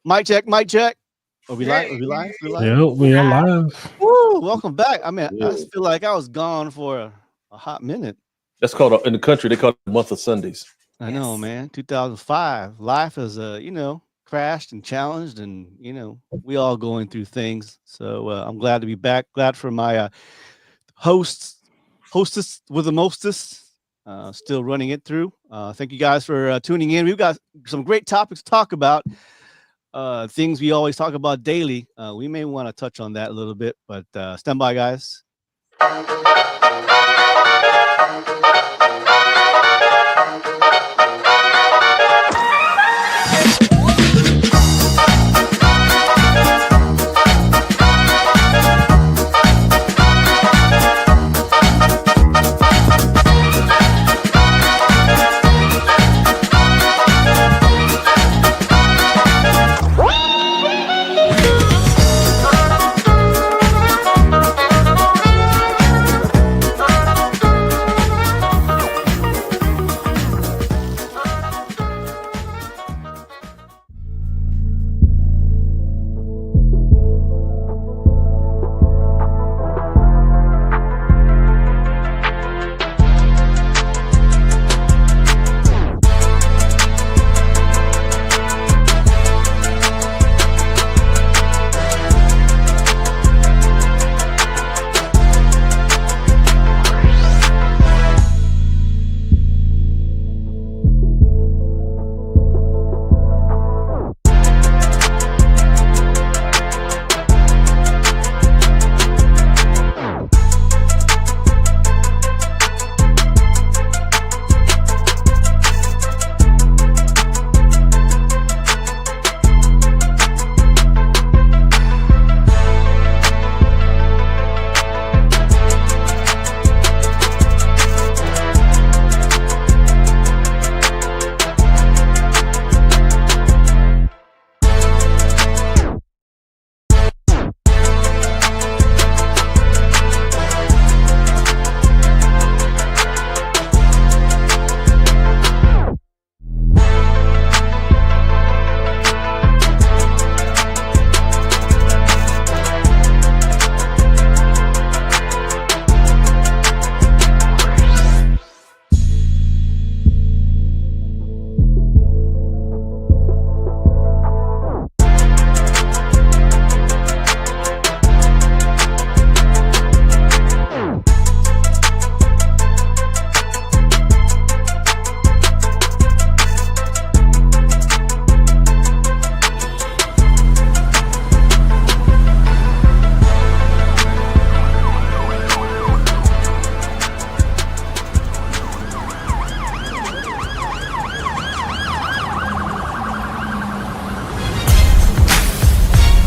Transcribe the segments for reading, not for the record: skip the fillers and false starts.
Mic check, mic check. Are we live? Are we live? We live? Yeah, we are live. Woo, welcome back. I mean, I Yeah. feel like I was gone for a hot minute. That's called in the country. They call it the month of Sundays. I know, man. 2005. Life has, crashed and challenged, and we all going through things. So I'm glad to be back. Glad for my hostess with the mostest. Still running it through. Thank you guys for tuning in. We've got some great topics to talk about. Things we always talk about daily. We may want to touch on that a little bit, but stand by, guys.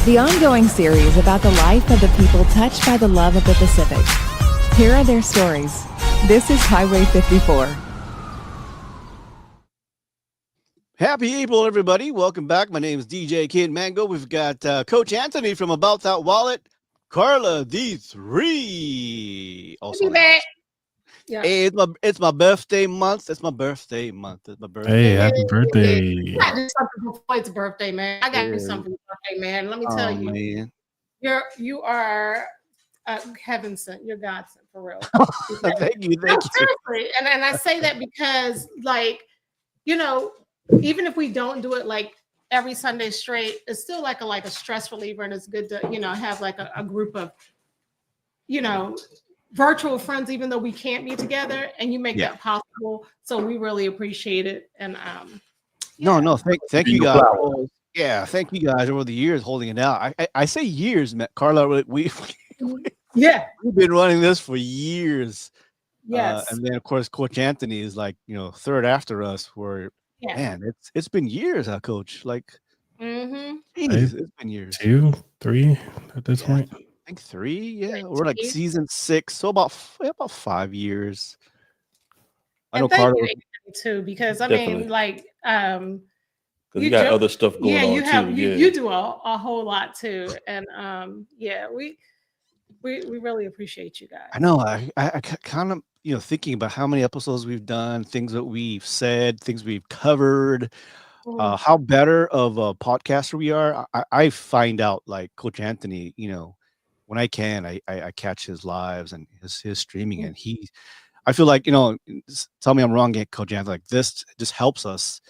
The ongoing series about the life of the people touched by the love of the Pacific. Here are their stories. This is Highway 54. Happy April, everybody. Welcome back. My name is DJ Kid Mango. We've got Coach Anthony from About That Wallet, Carla D3. Also back. Yeah. Hey, it's my birthday month. It's my birthday month. It's my birthday. Hey, happy birthday. I do something before it's birthday, man. I got to do something for birthday, man. Let me tell you. Man. You are heaven sent. You're God sent, for real. Thank you. Seriously. And I say that because, even if we don't do it like every Sunday straight, it's still like a stress reliever, and it's good to, have like a group of, virtual friends, even though we can't be together, and you make that possible. So we really appreciate it. And no, thank you guys. Yeah, thank you guys over the years holding it out. I say years, Matt. Carla, we've been running this for years. Yes. And then of course Coach Anthony is like, third after us. Man, it's been years, Coach. Like, it's been years. 2, 3 at this point. I think 3. Yeah, we're like season 6, so about 5 years. I know Carla too, because Definitely. you got other stuff going on you have, too. You do a whole lot too, and we really appreciate you guys. I know. I kind of thinking about how many episodes we've done, things that we've said, things we've covered. how better of a podcaster we are. I find out like Coach Anthony, when I can, I catch his lives and his streaming, and I feel like, tell me I'm wrong, Coach Anthony, like this just helps us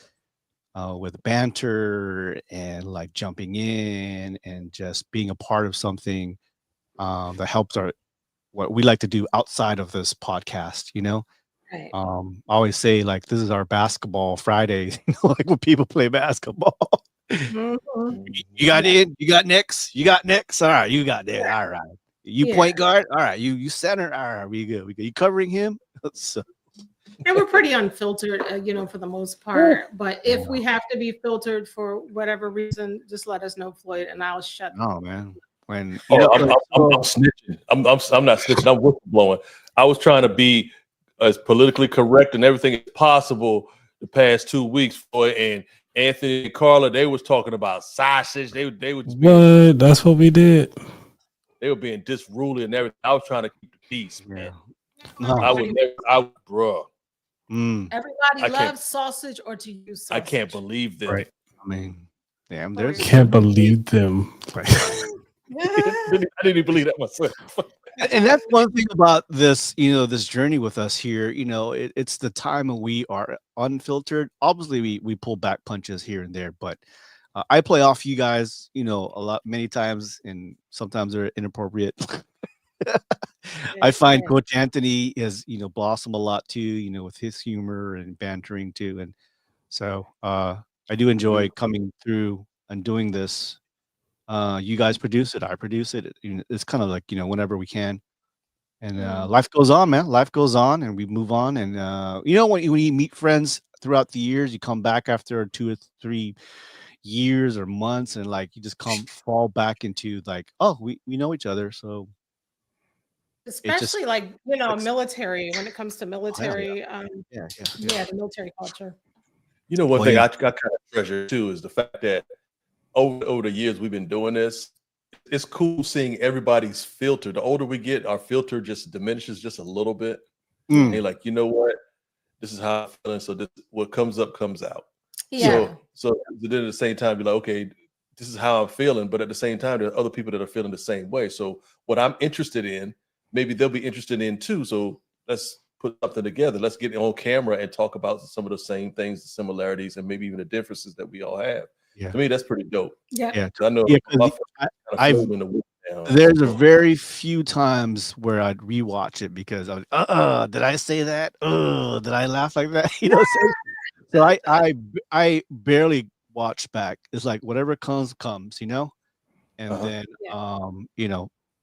with banter and like jumping in and just being a part of something that helps what we like to do outside of this podcast, Right. I always say like this is our basketball Fridays, like when people play basketball. Mhm. You got in, you got next, you got next. All right, you got that. All right. You point guard. All right, you center. All right, we good. You covering him. So, And we're pretty unfiltered, for the most part. But if we have to be filtered for whatever reason, just let us know, Floyd, and I'll shut. oh man, when I'm snitching. I'm not snitching. I'm whistleblowing. I was trying to be as politically correct and everything as possible the past 2 weeks. Floyd and Anthony and Carla, they was talking about sausage. They were What? That's what we did. They were being disruly and everything. I was trying to keep the peace, man. No. Bruh. Everybody loves sausage or to use sausage. I can't believe this. Right. I mean, damn, I can't believe them. I didn't even believe that myself. And that's one thing about this, this journey with us here. It's the time when we are unfiltered. Obviously, we pull back punches here and there, but I play off you guys, many times, and sometimes they're inappropriate. I find Coach Anthony is, blossom a lot too, with his humor and bantering too. And so I do enjoy coming through and doing this. You guys produce it, I produce it. It's kind of like, whenever we can. And life goes on, man. Life goes on and we move on. And when you meet friends throughout the years, you come back after 2 or 3 years or months, and like you just fall back into like, oh, we know each other. So especially military, when it comes to military, the military culture. One thing I kind of treasure too is the fact that over the years we've been doing this. It's cool seeing everybody's filter. The older we get, our filter just diminishes just a little bit. And you're like, you know what? This is how I'm feeling. So what comes up comes out. Yeah. So then at the same time, you're like, okay, this is how I'm feeling. But at the same time, there are other people that are feeling the same way. So what I'm interested in, maybe they'll be interested in too. So let's put something together. Let's get on camera and talk about some of the same things, the similarities, and maybe even the differences that we all have. Yeah. To me, that's pretty dope. Yeah. I know. There's a very few times where I'd rewatch it because I was, did I say that? Did I laugh like that? So I barely watch back. It's like whatever comes, and then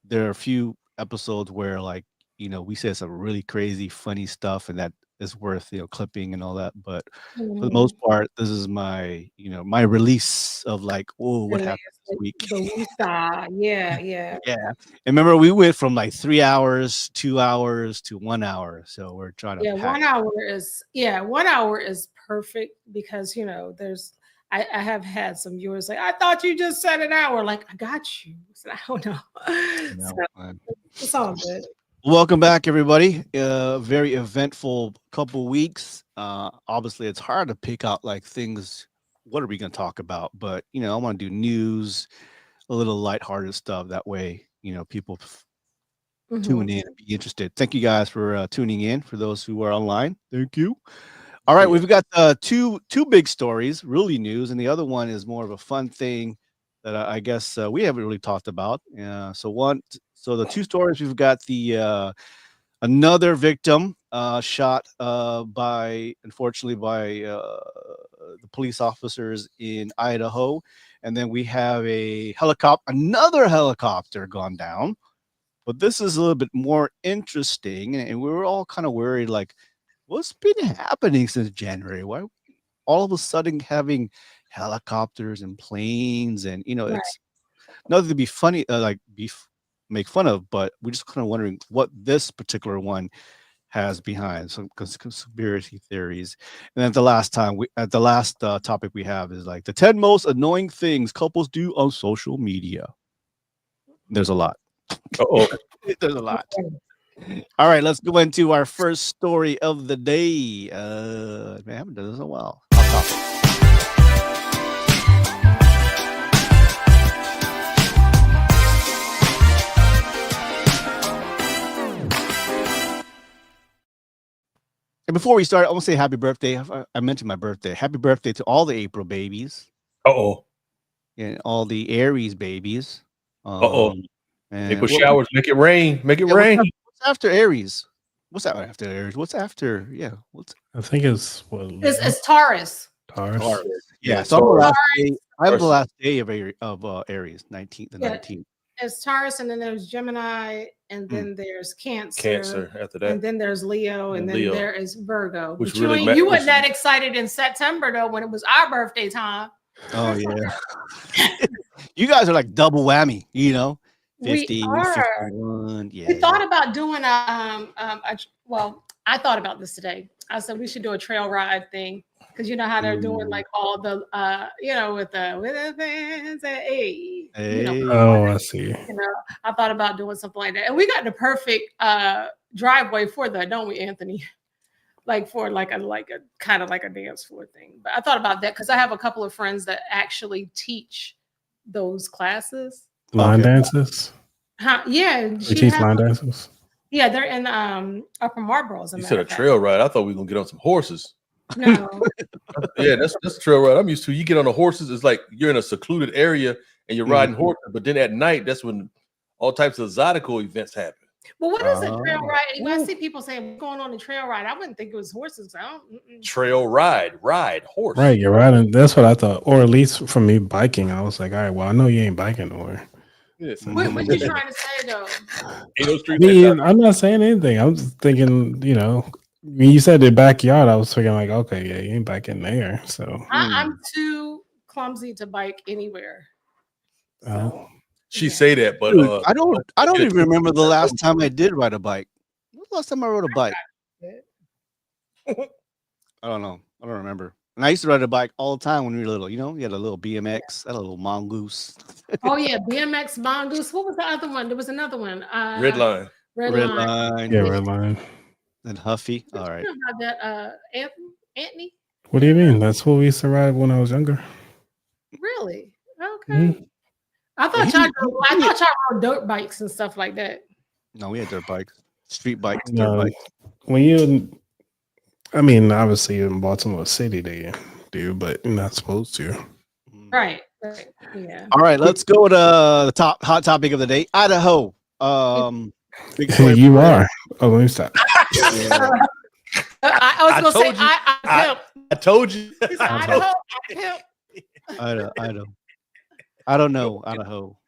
there are a few episodes where like we say some really crazy, funny stuff, and that is worth clipping and all that. But for the most part, this is my my release of like, what happened this week? Yeah. And remember, we went from like 3 hours, 2 hours to 1 hour. So we're trying to. 1 hour is perfect because there's. I have had some viewers like, I thought you just said an hour. Like, I got you. So I don't know. It's all good. Welcome back, everybody. Very eventful couple weeks. Obviously, it's hard to pick out like things. What are we going to talk about? But I want to do news, a little lighthearted stuff. That way, people tune in and be interested. Thank you guys for tuning in. For those who are online, thank you. All right, we've got two big stories, really news, and the other one is more of a fun thing that I guess we haven't really talked about. So the two stories, we've got the another victim shot unfortunately by the police officers in Idaho, and then we have another helicopter gone down. But this is a little bit more interesting, and we were all kind of worried, like, what's been happening since January? Why all of a sudden having helicopters and planes, and it's nothing to be funny, make fun of, but we're just kind of wondering what this particular one has behind some conspiracy theories. And then the last topic we have is like the 10 most annoying things couples do on social media. There's a lot. There's a lot. All right, let's go into our first story of the day. Man, I haven't done this in a while. before we start, I want to say happy birthday. I mentioned my birthday. Happy birthday to all the April babies Uh-oh. and all the Aries babies. Uh-oh. And April showers, make it rain. Make it yeah, rain. what's after Aries? What's that after Aries? What's after? Yeah, what's I think it's what It's Taurus. Taurus. Taurus? Yeah, Yeah, so I'm the Taurus. last day. I'm the Taurus. last day of Aries, 19th, the Yeah. 19th. It's Taurus, and then there's Gemini, and then there's Cancer, After that. and then there's Leo, and then Leo. there is Virgo. Which But really you weren't that excited in September though when it was our birthday time. Oh yeah. You guys are like double whammy, you know. 50, We are. 51. Yeah. We thought about doing well, I thought about this today. I said we should do a trail ride thing because you know how they're doing like all the with the fans and hey. Oh, I see. I thought about doing something like that. And we got the perfect driveway for that, don't we, Anthony? Like for like a kind of like a dance floor thing. But I thought about that because I have a couple of friends that actually teach those classes. Line dances? Yeah. We teach line dances? Yeah, they're in Upper Marlboro. You said a trail ride. I thought we were gonna get on some horses. No. Yeah, that's a trail ride I'm used to. You get on the horses, it's like you're in a secluded area and you're riding horses, but then at night, that's when all types of exotical events happen. Well, what is a trail ride? When I see people saying we're going on a trail ride, I wouldn't think it was horses. Trail ride, horse. Right, you're riding. That's what I thought. Or at least for me, biking. I was like, all right, well, I know you ain't biking nowhere. Yes. What you trying to say though? I'm not saying anything. I'm just thinking, when you said the backyard, I was thinking like, okay, yeah, you ain't biking there. So I'm too clumsy to bike anywhere. So. She say that, but dude, I don't even remember the last time I did ride a bike. When was the last time I rode a bike? I don't know. I don't remember. And I used to ride a bike all the time when we were little. You had a little BMX, that little mongoose. Oh yeah, BMX, mongoose. What was the other one? There was another one. Red line. Red line. Yeah, red line. And Huffy. All right. You know about that, Anthony? What do you mean? That's what we used to ride when I was younger. Really? Okay. Mm-hmm. I thought y'all rode dirt bikes and stuff like that. No, we had dirt bikes, street bikes, No, dirt bikes. Obviously in Baltimore City they do, but you're not supposed to. Right. Yeah. All right, let's go to the hot topic of the day, Idaho. You are. Oh, let me stop. I was going to say, I told you. Idaho. Idaho. I don't know, Idaho.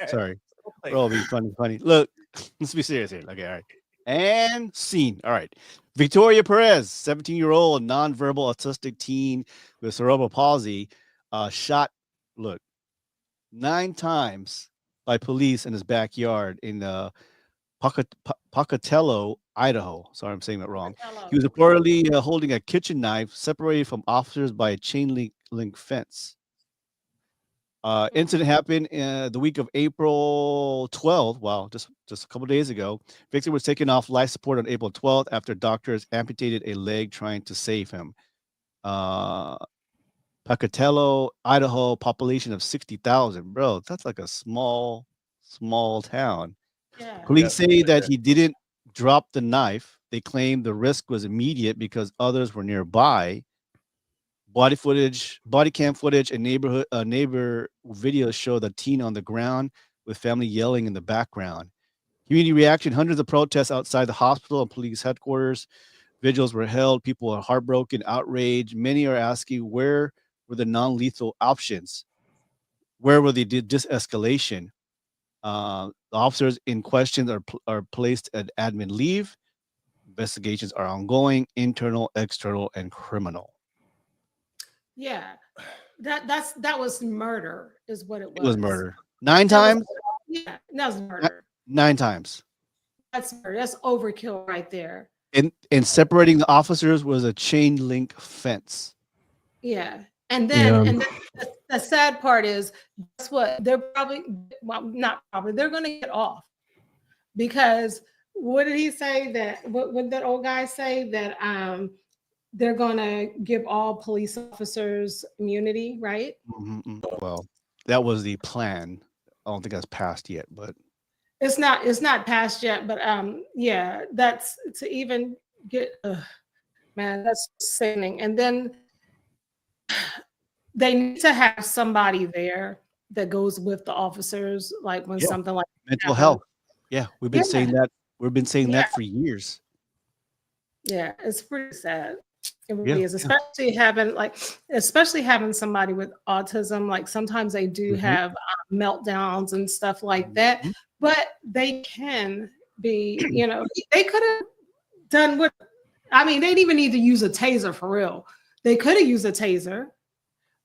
Sorry. We're all being funny. Look, let's be serious here. Okay, all right. And scene. All right. Victoria Perez, 17-year-old nonverbal autistic teen with cerebral palsy, shot, 9 times by police in his backyard in Pocatello, Idaho. Sorry, I'm saying that wrong. He was reportedly holding a kitchen knife separated from officers by a chain link fence. Incident happened the week of April 12th. Wow, just a couple days ago. Victor was taken off life support on April 12th after doctors amputated a leg trying to save him. Pocatello, Idaho, population of 60,000. Bro, that's like a small town. Yeah. Police say that he didn't drop the knife. They claim the risk was immediate because others were nearby. Body cam footage, and neighbor videos show the teen on the ground with family yelling in the background. Community reaction: hundreds of protests outside the hospital and police headquarters. Vigils were held. People are heartbroken, outraged. Many are asking, where were the non-lethal options? Where were the de-escalation? The officers in question are placed at admin leave. Investigations are ongoing, internal, external, and criminal. Yeah, that was murder, is what it was. It was murder. 9 times? Yeah, that was murder. 9 times. That's murder. That's overkill right there. And separating the officers was a chain link fence. Yeah, and then the sad part is, guess what? They're they're going to get off because what did he say that? What that old guy say that? They're going to give all police officers immunity, right? Mm-hmm. Well, that was the plan. I don't think that's passed yet, but it's not passed yet. But yeah, that's to even get. Man, that's sickening. And then they need to have somebody there that goes with the officers, like when Yeah. something like that Mental happens. health. Yeah, we've been Yeah. saying that. We've been saying Yeah. that for years. Yeah, it's pretty sad. It really Yeah, is, yeah. especially having somebody with autism. Like sometimes they do Mhm. have meltdowns and stuff like that, Mhm. but they can be, they could have done what, I mean, they didn't even need to use a taser for real. They could have used a taser,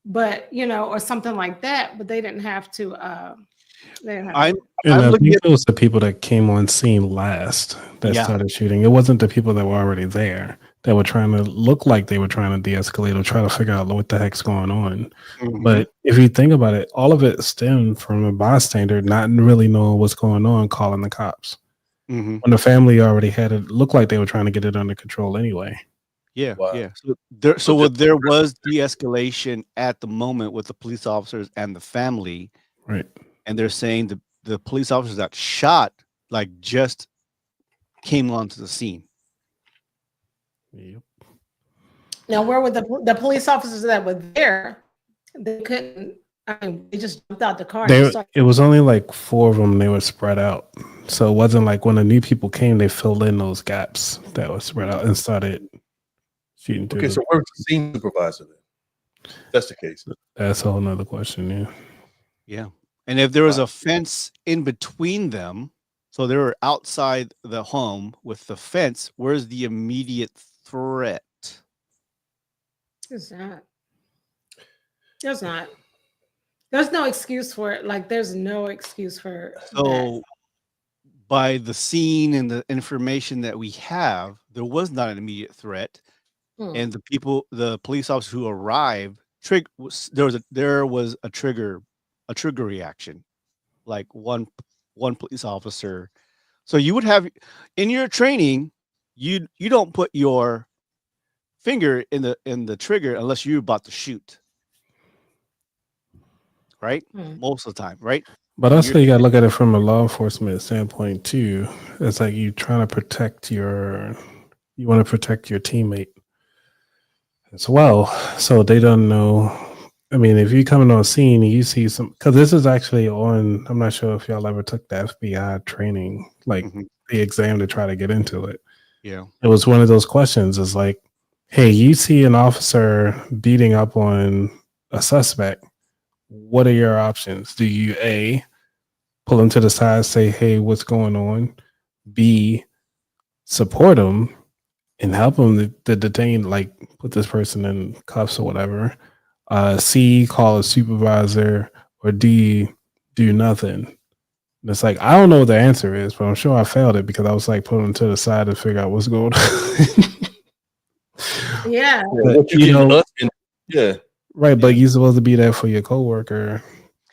but or something like that, but they didn't have to. They didn't have I'm to. And I'm I looking think at it was the people that came on scene last that yeah. started shooting. It wasn't the people that were already there that were trying to look like they were trying to de-escalate or try to figure out what the heck's going on. Mhm. But if you think about it, all of it stemmed from a bystander not really knowing what's going on, calling the cops. Mhm. When the family already had it looked like they were trying to get it under control anyway. Yeah, Wow. yeah. So So there was de-escalation at the moment with the police officers and the family, Right. and they're saying the police officers that shot like just came onto the scene. Yep. Now, where were the police officers that were there? They couldn't. I mean, they just jumped out the car. And just started, It was only like 4 of them. They were spread out. So it wasn't like when the new people came, they filled in those gaps that were spread out and started shooting through. okay, so where's the scene supervisor then? That's the case. That's a whole nother question. Yeah. Yeah. And if there was Wow. a fence in between them, so they were outside the home with the fence, where's the immediate threat? There's not. There's not. There's no excuse for it. Like, there's no excuse for that. So by the scene and the information that we have, there was not an immediate threat. And the police officers who arrived, there was a trigger reaction, like one police officer. So you would have in your training, you don't put your finger in the trigger unless you're about to shoot, right? Most of the time, right? But also, you got to look at it from a law enforcement standpoint too. It's like you trying to protect you want to protect your teammate as well. So they don't know. I mean, if you coming on scene and you see because this is actually on, I'm not sure if y'all ever took the FBI training, like the exam to try to get into it. Yeah. It was one of those questions. It's like, hey, you see an officer beating up on a suspect. What are your options? Do you A, pull him to the side, say, hey, what's going on? B, support him and help him to detain, like put this person in cuffs or whatever. C, call a supervisor, or D, do nothing. And it's like, I don't know what the answer is, but I'm sure I failed it because I was like putting him to the side to figure out what's going on. Yeah. What you know, yeah. Right, but you're supposed to be there for your coworker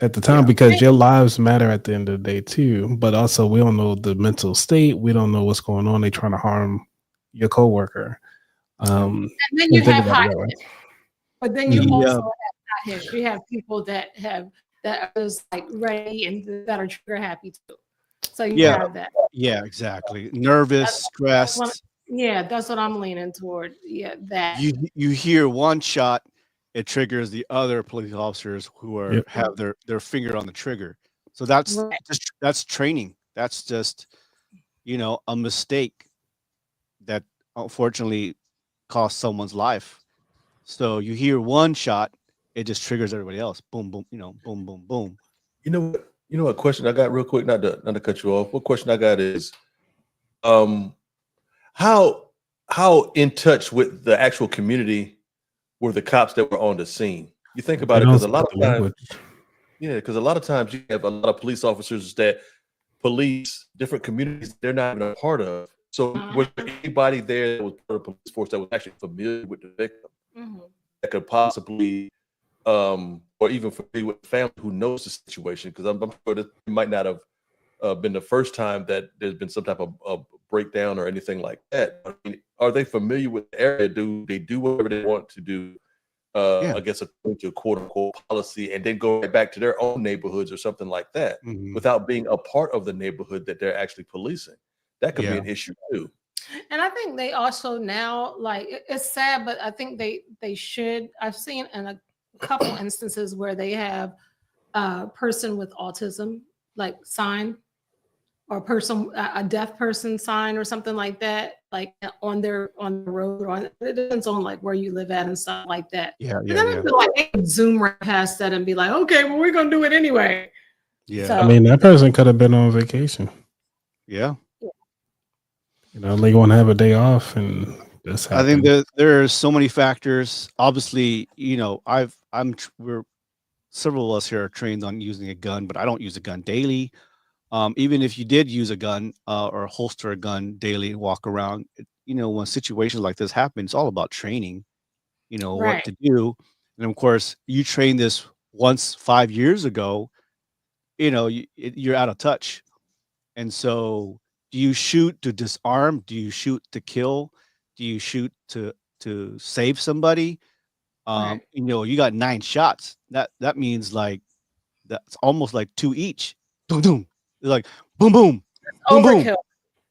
at the time because your lives matter at the end of the day too. But also, we don't know the mental state. We don't know what's going on. They trying to harm your coworker. And then you have hot hit. But then you also have hot hits. You have people that are just like ready and that are trigger happy too. So you have that. Yeah, exactly. Nervous, stressed. That's what I'm leaning toward. Yeah, that You hear one shot, it triggers the other police officers who have their finger on the trigger. So that's training. That's just a mistake that unfortunately cost someone's life. So you hear one shot, it just triggers everybody else. Boom, boom, boom, boom, boom. You know what question I got real quick, not to cut you off. What question I got is how in touch with the actual community were the cops that were on the scene? You think about it, because a lot of times, because a lot of times you have a lot of police officers that police different communities they're not even a part of. So was there anybody there that was part of the police force that was actually familiar with the victim that could possibly or even familiar with the family who knows the situation? Because I'm sure that it might not have been the first time that there's been some type of breakdown or anything like that. I mean, are they familiar with the area? Do they do whatever they want to do? I guess according to quote unquote policy, and then go right back to their own neighborhoods or something like that, without being a part of the neighborhood that they're actually policing. That could be an issue too. And I think they also now, like, it's sad, but I think they should. I've seen in a couple instances where they have a person with autism like sign, or a deaf person sign or something like that, like on the road, or it depends on like where you live at and stuff like that. Yeah, And yeah, then yeah, I'd be like, they could zoom right past that and be like, okay, well, we're gonna do it anyway. yeah, So I mean, that person could have been on vacation. yeah. You know, they want to have a day off, and this I think happened. there are so many factors. Obviously, we're several of us here are trained on using a gun, but I don't use a gun daily. Even if you did use a gun or holster a gun daily and walk around, when situations like this happen, it's all about training. What right, to do, and of course, you trained this once 5 years ago. You're out of touch, and so do you shoot to disarm? Do you shoot to kill? Do you shoot to save somebody? right. You got 9 shots. That means like that's almost like 2 each. Boom, boom. It's like boom, boom, boom, boom, Overkill.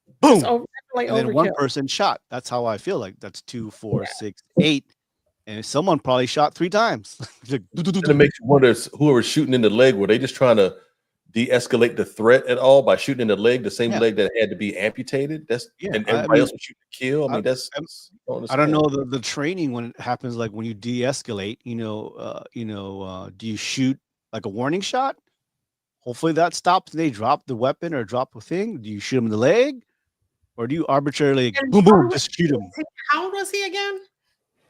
It's boom, definitely and then one overkill. person shot. That's how I feel like that's 2, 4, Yeah. 6, 8, and someone probably shot 3 times. Like, "Do, do, do, And it do." makes you wonder, whoever's shooting in the leg, were they just trying to de-escalate the threat at all by shooting in the leg, the same Yeah, leg that had to be amputated? yeah. And I everybody mean, else was shooting to kill. I I, mean, that's I'm I don't I don't understand. know the training when it happens, like when you de-escalate, do you shoot like a warning shot? Hopefully that stops and they drop the weapon or drop the thing. Do you shoot them in the leg? Or do you arbitrarily And boom boom just shoot them? how old was he again?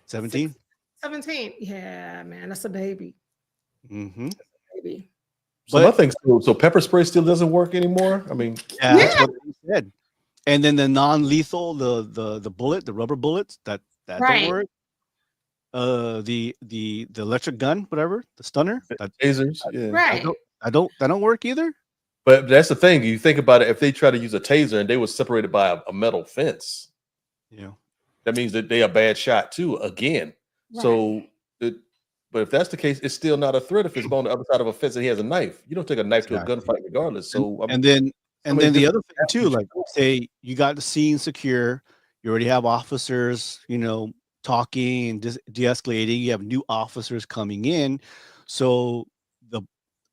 17? Six, 17. Yeah, man, that's a baby. Mm-hmm. Baby. So my But thing, so pepper spray still doesn't work anymore. I mean, yeah, that's Yeah, what they said. And then the non-lethal, the bullet, the rubber bullets, that don't right. work. The electric gun, whatever, the stunner, tasers, yeah. I Right. don't that don't work either. But that's the thing. You think about it. If they try to use a taser and they were separated by a metal fence, Yeah. that means that they a bad shot too. Again, Right. so it. But if that's the case, it's still not a threat if it's on the other side of a fence and he has a knife. You don't take a knife to a Exactly. gunfight regardless. And So and then so and many then the different other thing too, avenues you like go. say you got the scene secure, you already have officers, talking and de-escalating. You have new officers coming in, so the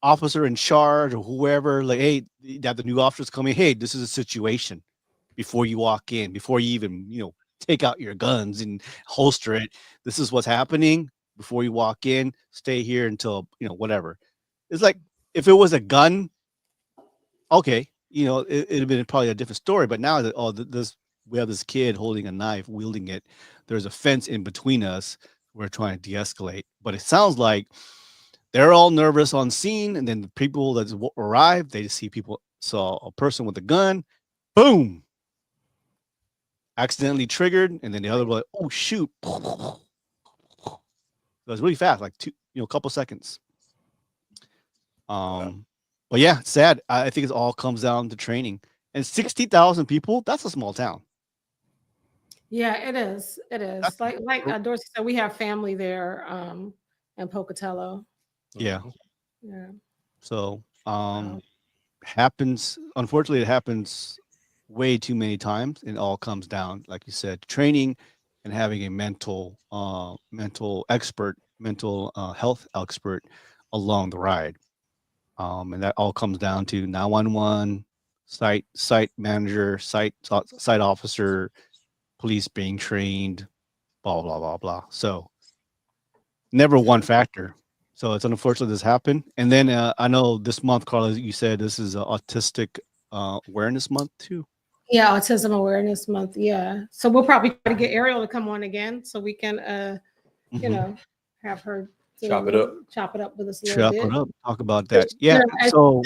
officer in charge or whoever, like, hey, that the new officers coming, hey, this is a situation before you walk in, before you even take out your guns and holster it. This is what's happening before you walk in. Stay here until whatever. It's like if it was a gun, okay, it'd have been probably a different story. But now that this we have this kid holding a knife, wielding it. There's a fence in between us. We're trying to de-escalate, but it sounds like they're all nervous on scene, and then the people that arrive, they just saw a person with a gun, boom, accidentally triggered, and then the other was like, oh shoot, so it was really fast, like a couple seconds. But yeah, it's sad. I think it all comes down to training. And 60,000 people, that's a small town. Yeah, it is. It is. That's Like Dorsey said, we have family there in Pocatello. yeah. Yeah. So Um, unfortunately it happens way too many times, and it all comes down, like you said, to training and having a mental health expert along the ride. And that all comes down to 911, site manager, site officer, police being trained, blah blah blah blah. So never one factor. So it's unfortunate this happened. And then I know this month, Carla, you said this is Autistic Awareness Month too. yeah, Autism Awareness Month. Yeah. So we'll probably try to get Ariel to come on again so we can you Mhm. know, have her Chop it up. chop it up with us a little Chop bit. it up. Talk about There's, that. Yeah. So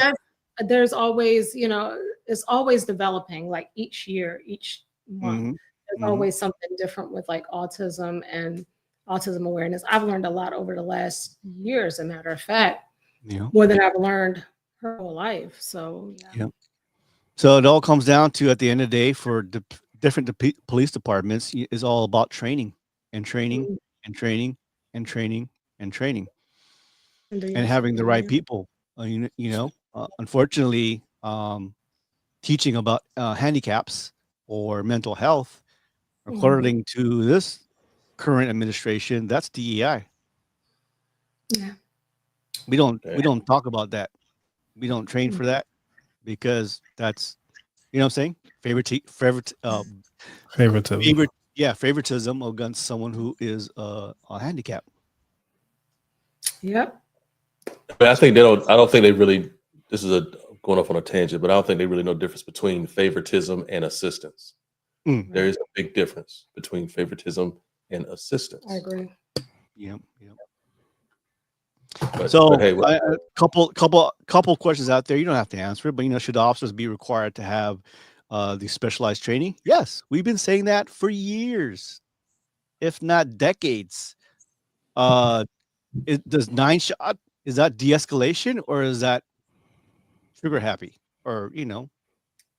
there's always, it's always developing, like each year, each month. mhm, There's mhm. always something different with like autism and autism awareness. I've learned a lot over the last year, as a matter of fact, Yeah. more than I've learned her whole life. So Yeah. So it all comes down to, at the end of the day, for different police departments, is all about training and training Mhm. and training and training and training And do and your having the right training. people. Unfortunately, teaching about handicaps or mental health, Mhm. according to this current administration, that's DEI. Yeah. We don't Yeah. we don't talk about that. We don't train for that because that's, you know what I'm saying? Favoritism. Favoritism against someone who is a handicap. Yep. But I think they don't. I don't think they really. This is a going off on a tangent, but I don't think they really know the difference between favoritism and assistance. Mm. There is a big difference between favoritism and assistance. I agree. Yep. But So, hey, a couple questions out there. You don't have to answer it, but should officers be required to have the specialized training? Yes, we've been saying that for years, if not decades. Does 9-shot, is that de-escalation or is that trigger happy? Or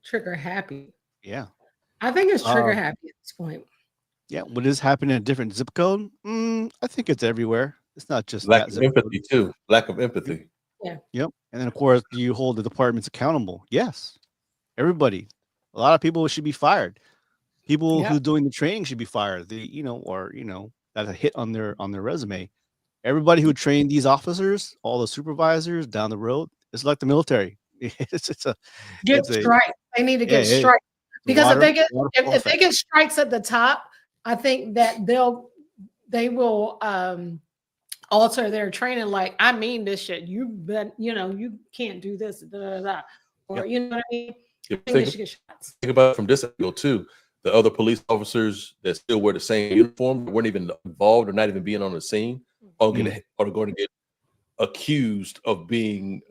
Trigger happy. yeah, I think it's trigger uh, happy at this point. yeah. What is happening in a different zip code? I think it's everywhere. It's not just lack that of zip code. empathy too. Lack of empathy. Yep. And then of course, do you hold the departments accountable? Yes. Everybody. A lot of people should be fired. People Yep. who doing the training should be fired. That's a hit on their resume. Everybody who trained these officers, all the supervisors down the road, it's like the military. It's a Get it's a strike. They need to yeah, get strike because water, if they get waterfall if they effect. get strikes at the top, I think that they will alter their training. Like, I mean this shit. You bet, you can't do this, da, da, da. Or Yep. you know what I mean? Yeah, I think they should get shots. Think about it from this angle too. The other police officers that still wear the same uniform, that weren't even involved or not even being on the scene, are going to get accused of being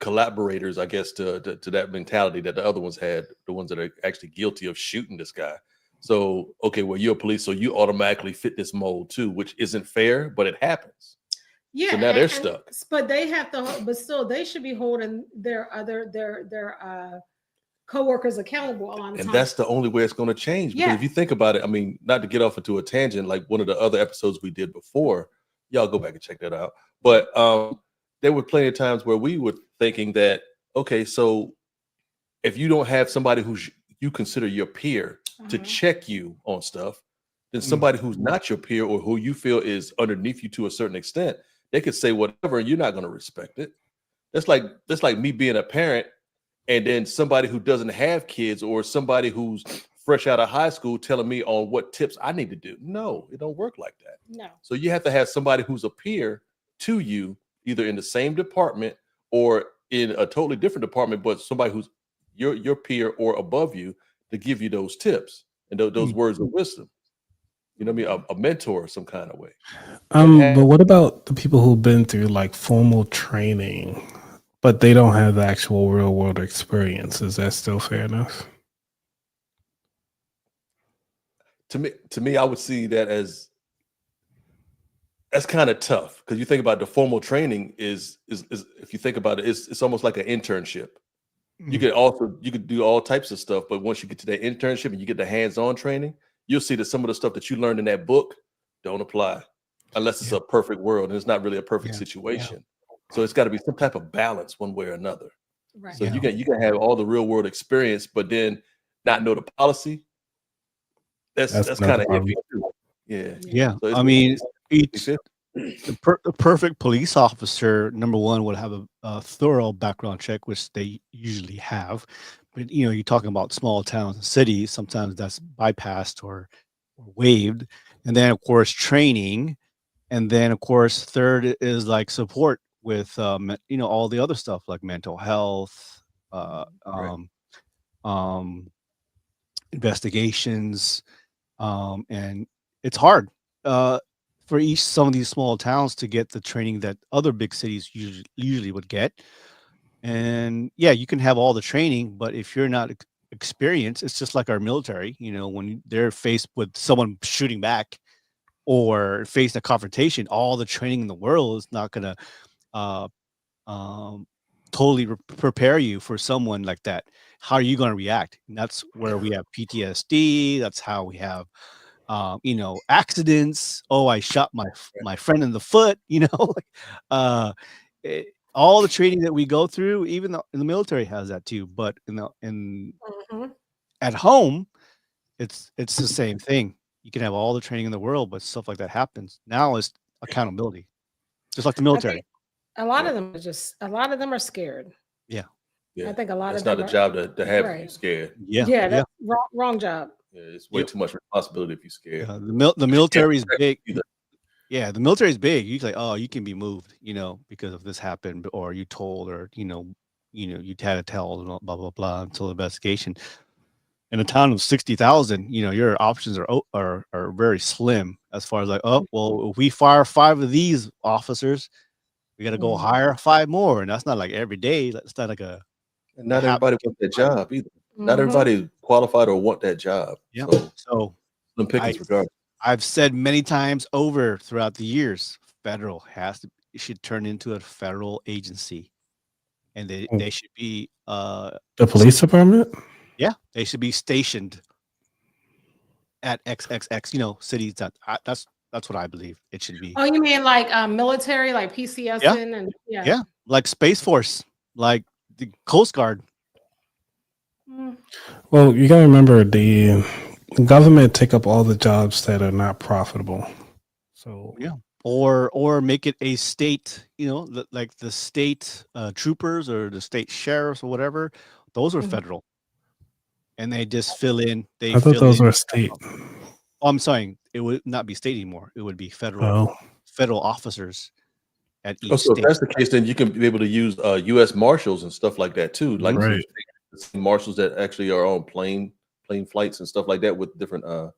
collaborators, I guess, to that mentality that the other ones had, the ones that are actually guilty of shooting this guy. So, okay, well, you're a police, so you automatically fit this mold too, which isn't fair, but it happens. Yeah. So now they're stuck. But they have to, but still, they should be holding their co-workers accountable a lot of And times. that's the only way it's going to change. Because if you think about it, I mean, not to get off into a tangent, like one of the other episodes we did before, y'all go back and check that out. But there were plenty of times where we were thinking that, okay, so if you don't have somebody who you consider your peer to check you on stuff, then somebody who's not your peer or who you feel is underneath you to a certain extent, they could say whatever and you're not going to respect it. That's like me being a parent and then somebody who doesn't have kids or somebody who's fresh out of high school telling me on what tips I need to do. No, it don't work like that. No. So you have to have somebody who's a peer to you, either in the same department or in a totally different department, but somebody who's your peer or above you to give you those tips and those words of wisdom. You know what I mean? A mentor of some kind of way. But what about the people who've been through like formal training, but they don't have the actual real world experience? Is that still fair enough? To me, I would see that as that's kind of tough because you think about the formal training is if you think about it, it's almost like an internship. You could do all types of stuff, but once you get to that internship and you get the hands-on training, you'll see that some of the stuff that you learned in that book don't apply unless it's a perfect world, and it's not really a perfect situation. So it's got to be some type of balance one way or another. Right. So you can have all the real world experience, but then not know the policy. That's kind of iffy too. Yeah. So I mean, the perfect police officer, number one, would have a thorough background check, which they usually have. But you're talking about small towns and cities. Sometimes that's bypassed or waived, and then of course training, and then of course third is like support with all the other stuff like mental health, investigations, and it's hard for some of these small towns to get the training that other big cities usually would get. And you can have all the training, but if you're not experienced, it's just like our military. When they're faced with someone shooting back or facing a confrontation, all the training in the world is not going to totally prepare you for someone like that. How are you going to react? And that's where we have PTSD. That's how we have accidents. Oh, I shot my friend in the foot. All the training that we go through, even in the military has that too. But at home, it's the same thing. You can have all the training in the world, but stuff like that happens. Now it's accountability, just like the I military. think a lot Yeah. of them are a lot of them are scared. Yeah, Yeah. I think a lot That's of not them a are job to have if right. you're scared. yeah, Yeah, yeah. that's wrong job. Yeah, it's way Yep. too much responsibility if you're scared. The But you can't military is protect big. either. Yeah, the military is big. You like, oh, you can be moved, because of this happened, or you told, or you had a tell, and blah blah blah until investigation. In a town of 60,000, your options are very slim as far as like, oh, well, if we fire 5 of these officers, we got to go Mhm. hire 5 more, and that's not like every day. That's not like a And not hap. everybody wants that job either. Not Mhm. everybody qualified or want that job. Yeah. So So slim I pickings regardless. I've said many times over throughout the years, federal it should turn into a federal agency, and they should be The police department? they should be stationed at XXX, cities. That's what I believe it should be. Oh, you mean like military, like PCS Yeah. and yeah. Yeah, like Space Force, like the Coast Guard. Mm. Well, you gotta remember the government take up all the jobs that are not profitable. So Yeah. Or make it a state, like the state troopers or the state sheriffs or whatever. Those are Mhm. federal, and they just fill in. They I thought fill those in. were state. Oh, I'm sorry. It would not be state anymore. It would be federal officers at Oh, each so if state. that's the case, then you can be able to use U.S. Marshals and stuff like that too, like some Right. state marshals that actually are on plane flights and stuff like that with different, I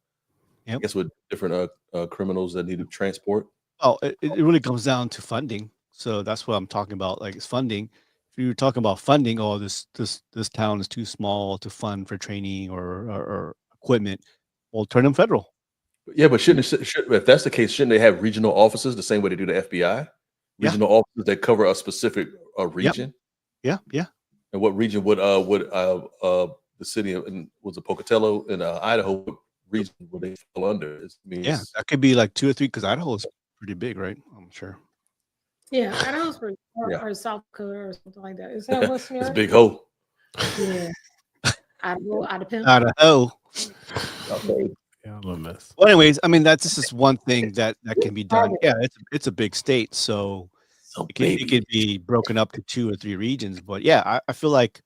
Yep. guess, with different criminals that need to transport. Oh, it really comes down to funding. So that's what I'm talking about. Like, it's funding. If you're talking about funding, oh, this town is too small to fund for training or equipment. Well, turn them federal. Yeah, but if that's the case, shouldn't they have regional offices the same way they do the FBI? Yeah. Regional offices that cover a specific region. Yeah. And what region would the city was it Pocatello in Idaho? What region would they fall under? Yeah, that could be like 2 or 3 because Idaho is pretty big, right? I'm sure. Yeah, Idaho's for Yeah. or South Dakota or something like that. Is that what's It's a near? big hole. Yeah. Idaho. Idaho. Okay. Yeah, I'm a mess. Well, anyways, I mean, that's just one thing that can be done. Yeah, it's a big state, so So it could be broken up to 2 or 3 regions. But yeah, I feel like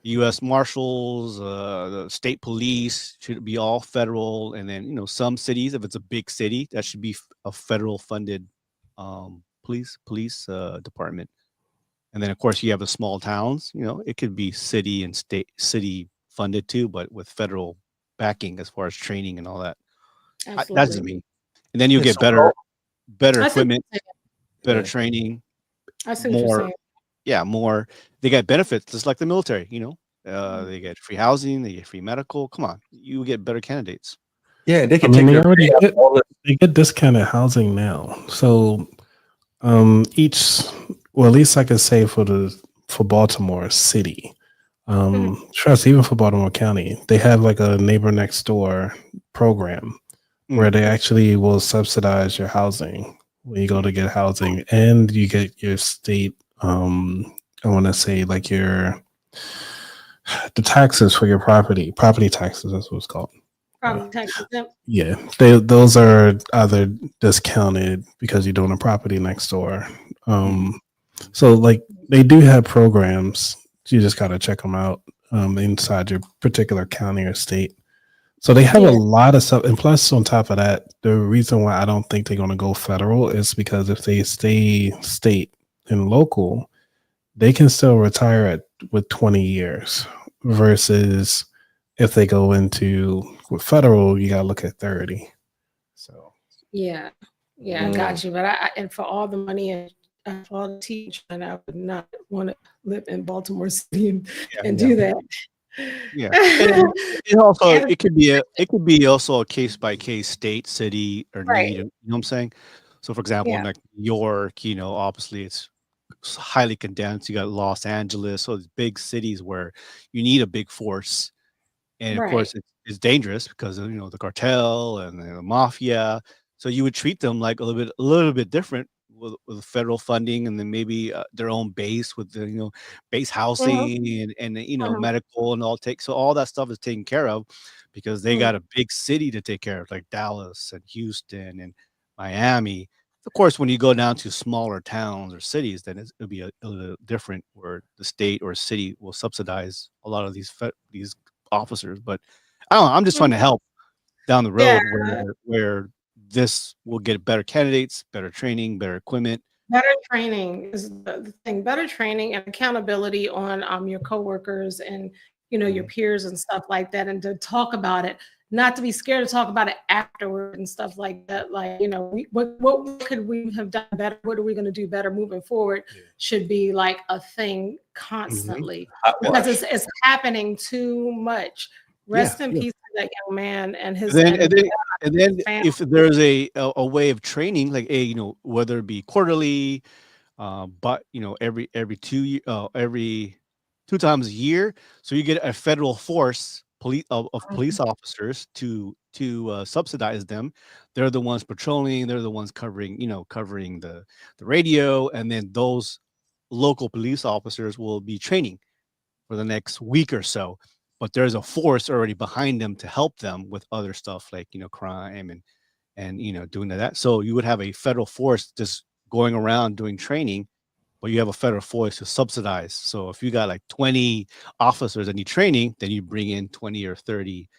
U.S. Marshals, the state police should be all federal, and then some cities, if it's a big city, that should be a federal funded police department. And then of course you have the small towns. It could be city and city funded too, but with federal backing as far as training and all that. That's just Absolutely. me. And then you Yeah, get so better I see what equipment, you're better Yeah. training, I see what you're more. saying. Yeah, more. They get benefits just like the military. They get free housing, they get free medical. Come on, you get better candidates. Yeah, and they I can mean, take they their already pay out get of all the they get discounted housing now. So each, well, at least I can say for Baltimore City. Trust, even for Baltimore County, they have like a neighbor next door program where they actually will subsidize your housing when you go to get housing, and you get your state I want to say like the taxes for your property taxes, that's what it's called. Property taxes. Yep. Yeah, those are either discounted because you're doing a property next door. So like they do have programs. You just got to check them out inside your particular county or state. So they have a Yeah. lot of stuff. And plus, on top of that, the reason why I don't think they're going to go federal is because if they stay state and local, they can still retire with 20 years versus if they go with federal, you got to look at 30. So Yeah. Yeah, I got you. But and for all the money and for all the teaching, I would not want to live in Baltimore City and do that. Yeah. And it also And- it could be also a case by case state, city, or Right. need. You know what I'm saying? So for example, in Yeah. like New York, obviously it's highly condensed. You got Los Angeles, so it's big cities where you need a big force. And of Right. course it's dangerous because of the cartel and the mafia. So you would treat them like a little bit different with federal funding, and then maybe their own base with base housing and Mhm. medical and all so all that stuff is taken care of. because they got a big city to take care of, like Dallas and Houston and Miami. Of course, when you go down to smaller towns or cities, then it'll be a little different, where the state or city will subsidize a lot of these officers. But I don't know, I'm just trying to help down the Yeah, road where this will get better candidates, better training, better equipment. better training is the thing. Better training and accountability on your coworkers and your peers and stuff like that, and to talk about it, not to be scared to talk about it afterward and stuff like that. Like, what could we have done better? What are we going to do better moving forward? Should be like a thing constantly, because it's happening too much. Rest in peace to that young man and his And then family. if there's a way of training, like whether it be quarterly, but every every 2 times a year, so you get a federal force of police officers to subsidize them. They're the ones patrolling. They're the ones covering the radio, and then those local police officers will be training for the next week or so. But there's a force already behind them to help them with other stuff like crime and doing that. So you would have a federal force just going around doing training, but you have a federal force to subsidize. So if you got like 20 officers that need training, then you bring in 20 or 30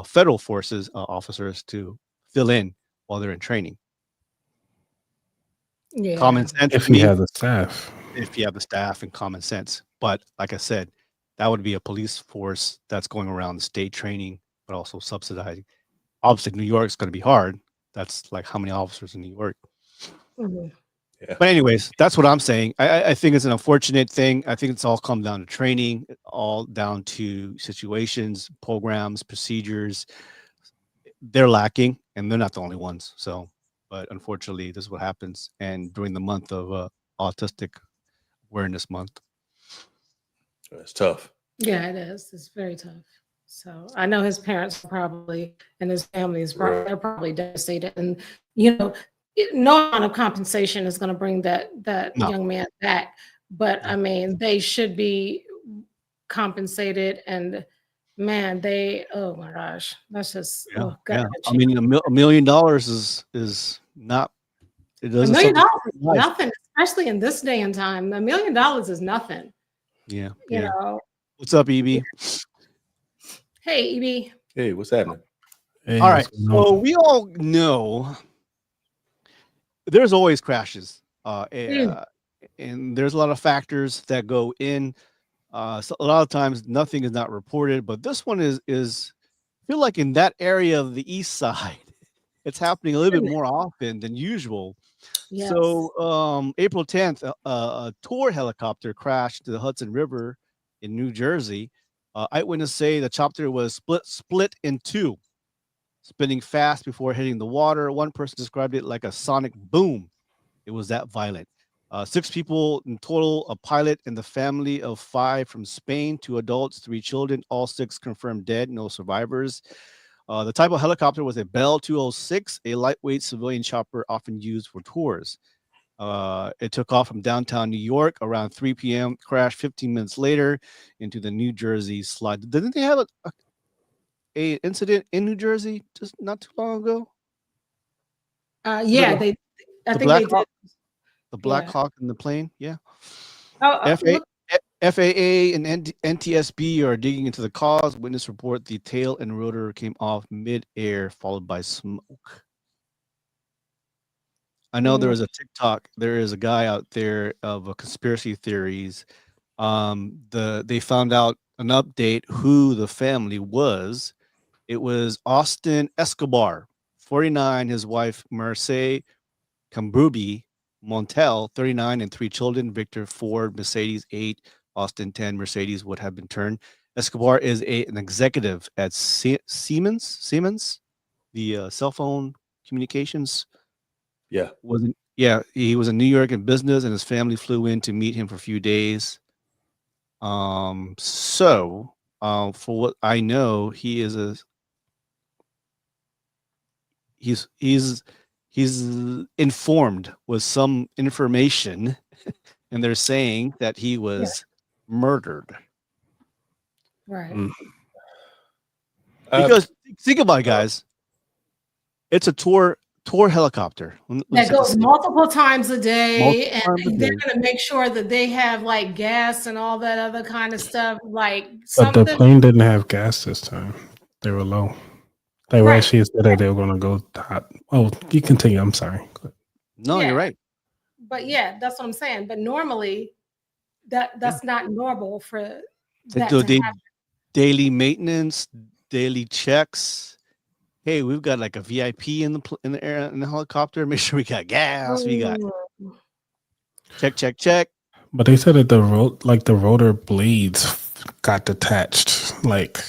federal forces officers to fill in while they're in training. Yeah. Common sense If to you me, have the staff. if you have the staff and common sense. But like I said, that would be a police force that's going around the state training, but also subsidizing. Obviously, New York's going to be hard. That's like how many officers in New York. Yeah. But anyways, that's what I'm saying. I think it's an unfortunate thing. I think it's all come down to training, all down to situations, programs, procedures. They're lacking, and they're not the only ones. So, but unfortunately, this is what happens. And during the month of Autistic Awareness Month. It's tough. Yeah, it is. It's very tough. So I know his parents probably, and his family is probably, they're probably devastated. And no amount of compensation is going to bring that No. young man back. But I mean, they should be compensated. And man, oh my gosh, that's just Yeah. I mean, $1 million is not. It $1 doesn't. million is nothing, especially in this day and time. $1 million is nothing. Yeah. You know. What's up, EB? Hey, EB. Hey, what's happening? Hey, All right. So we all know there's always crashes, and there's a lot of factors that go in. So a lot of times nothing is not reported, but this one is I feel like in that area of the east side, it's happening a little bit more often than usual. Yes. So April 10th, a tour helicopter crashed to the Hudson River in New Jersey. Eyewitnesses say the chopper was split in two, spinning fast before hitting the water. One person described it like a sonic boom. It was that violent. 6 people in total, a pilot and the family of 5 from Spain, 2 adults, 3 children, all 6 confirmed dead, no survivors. The type of helicopter was a Bell 206, a lightweight civilian chopper often used for tours. It took off from downtown New York around 3 p.m., crashed 15 minutes later into the New Jersey slide. Didn't they have a incident in New Jersey just not too long ago? Yeah, I think they did. The Black Hawk in the plane, yeah. FAA and NTSB are digging into the cause. Witness report the tail and rotor came off mid-air, followed by smoke. I know there is a TikTok. There is a guy out there of conspiracy theories. They found out an update who the family was. It was Austin Escobar, 49, his wife Merce Cambrubi Montel, 39, and 3 children, Victor, Ford, Mercedes, 8, Austin, 10, Mercedes would have been turned. Escobar is an executive at Siemens, the cell phone communications. Yeah. He was in New York in business, and his family flew in to meet him for a few days. For what I know, he's informed with some information, and they're saying that he was murdered. Right. Because think about it, guys. It's a tour helicopter. That goes multiple times a day, Multiple and they're going to make sure that they have like gas and all that other kind of stuff. Like But something. the plane didn't have gas this time. They were low. They were Right. actually said that they were going to go hot. Oh, you continue. I'm sorry. No, Yeah. you're right. But yeah, that's what I'm saying. But normally, that's not normal for They that do to happen. daily maintenance, daily checks. Hey, we've got like a VIP in the air in the helicopter. Make sure we got gas. We got check. But they said that the rotor blades got detached. Like,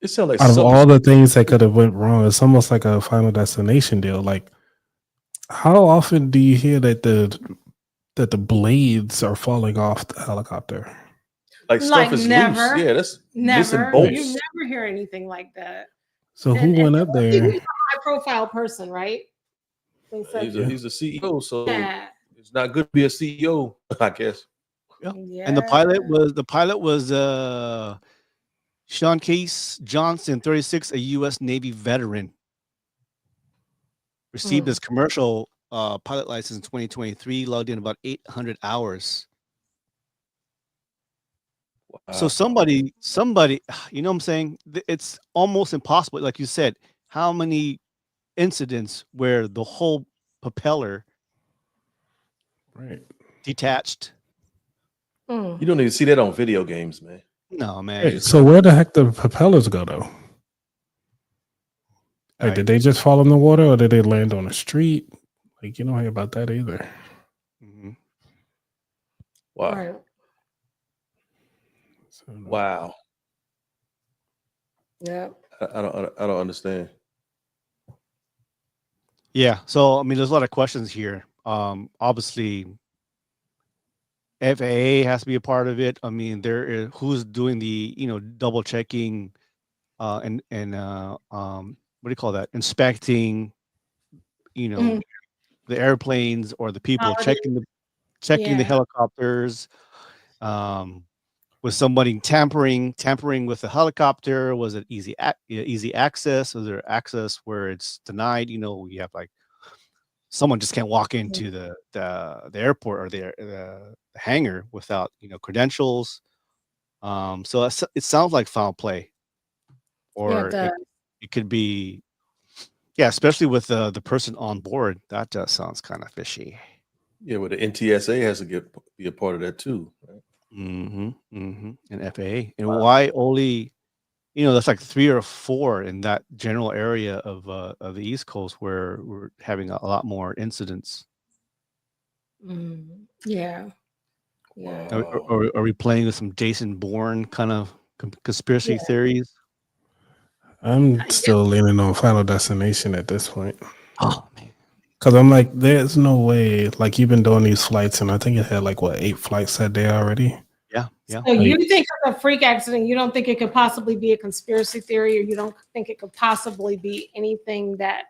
It sounds like out of something- all the things that could have went wrong, it's almost like a Final Destination deal. Like, how often do you hear that the blades are falling off the helicopter? like stuff is never. loose. Yeah, that's missing Never. bolts. You never hear anything like that. So who went up there? He's a high profile person, right? They said, He's a CEO, so yeah. it's not good to be a CEO, I guess. Yeah. And the pilot was Sean Case Johnson, 36, a U.S. Navy veteran. Received his commercial pilot license in 2023, logged in about 800 hours. Wow. So somebody, you know what I'm saying? It's almost impossible. Like you said, how many incidents where the whole propeller detached? You don't even see that on video games, man. No, man. Hey, so where the heck the propellers go though? Like, did they just fall in the water, or did they land on a street? Like, you don't hear about that either. Mm-hmm. Wow. Right. Wow. Yeah. I don't understand. Yeah. So I mean, there's a lot of questions here. Obviously, FAA has to be a part of it. I mean, there is who's doing the double checking, and what do you call that? Inspecting, the airplanes or the people checking the helicopters. Was somebody tampering with the helicopter? Was it easy access? Was there access where it's denied? You have like someone just can't walk into the airport or the hangar without credentials. So it sounds like foul play, or it could be, especially with the person on board. That sounds kind of fishy. Yeah, well, the NTSA has to be a part of that too, right? And FAA, and why only that's like 3 or 4 in that general area of the East Coast where we're having a lot more incidents. Yeah. Are we playing with some Jason Bourne kind of conspiracy theories? I'm still leaning on Final Destination at this point. Oh man, because I'm like, there's no way. Like, you've been doing these flights, and I think it had like 8 flights that day already. Yeah. So you think it's a freak accident? You don't think it could possibly be a conspiracy theory, or you don't think it could possibly be anything that?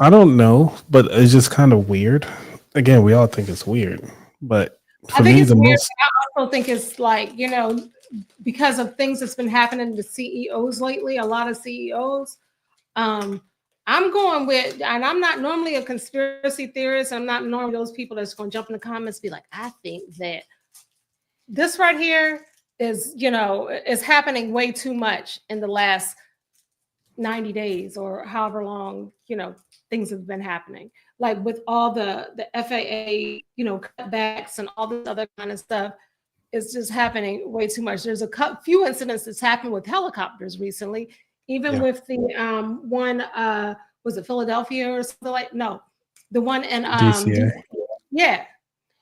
I don't know, but it's just kind of weird. Again, we all think it's weird, but for me, the most. I also think it's like, because of things that's been happening to CEOs lately, a lot of CEOs. I'm going with, and I'm not normally a conspiracy theorist. I'm not normally those people that's going to jump in the comments and be like, I think that this right here is, is happening way too much in the last 90 days or however long, things have been happening. Like with all the FAA, cutbacks and all this other kind of stuff, it's just happening way too much. There's a few incidents that's happened with helicopters recently, even with the one, was it Philadelphia or something like? No, the one in DCA. Yeah.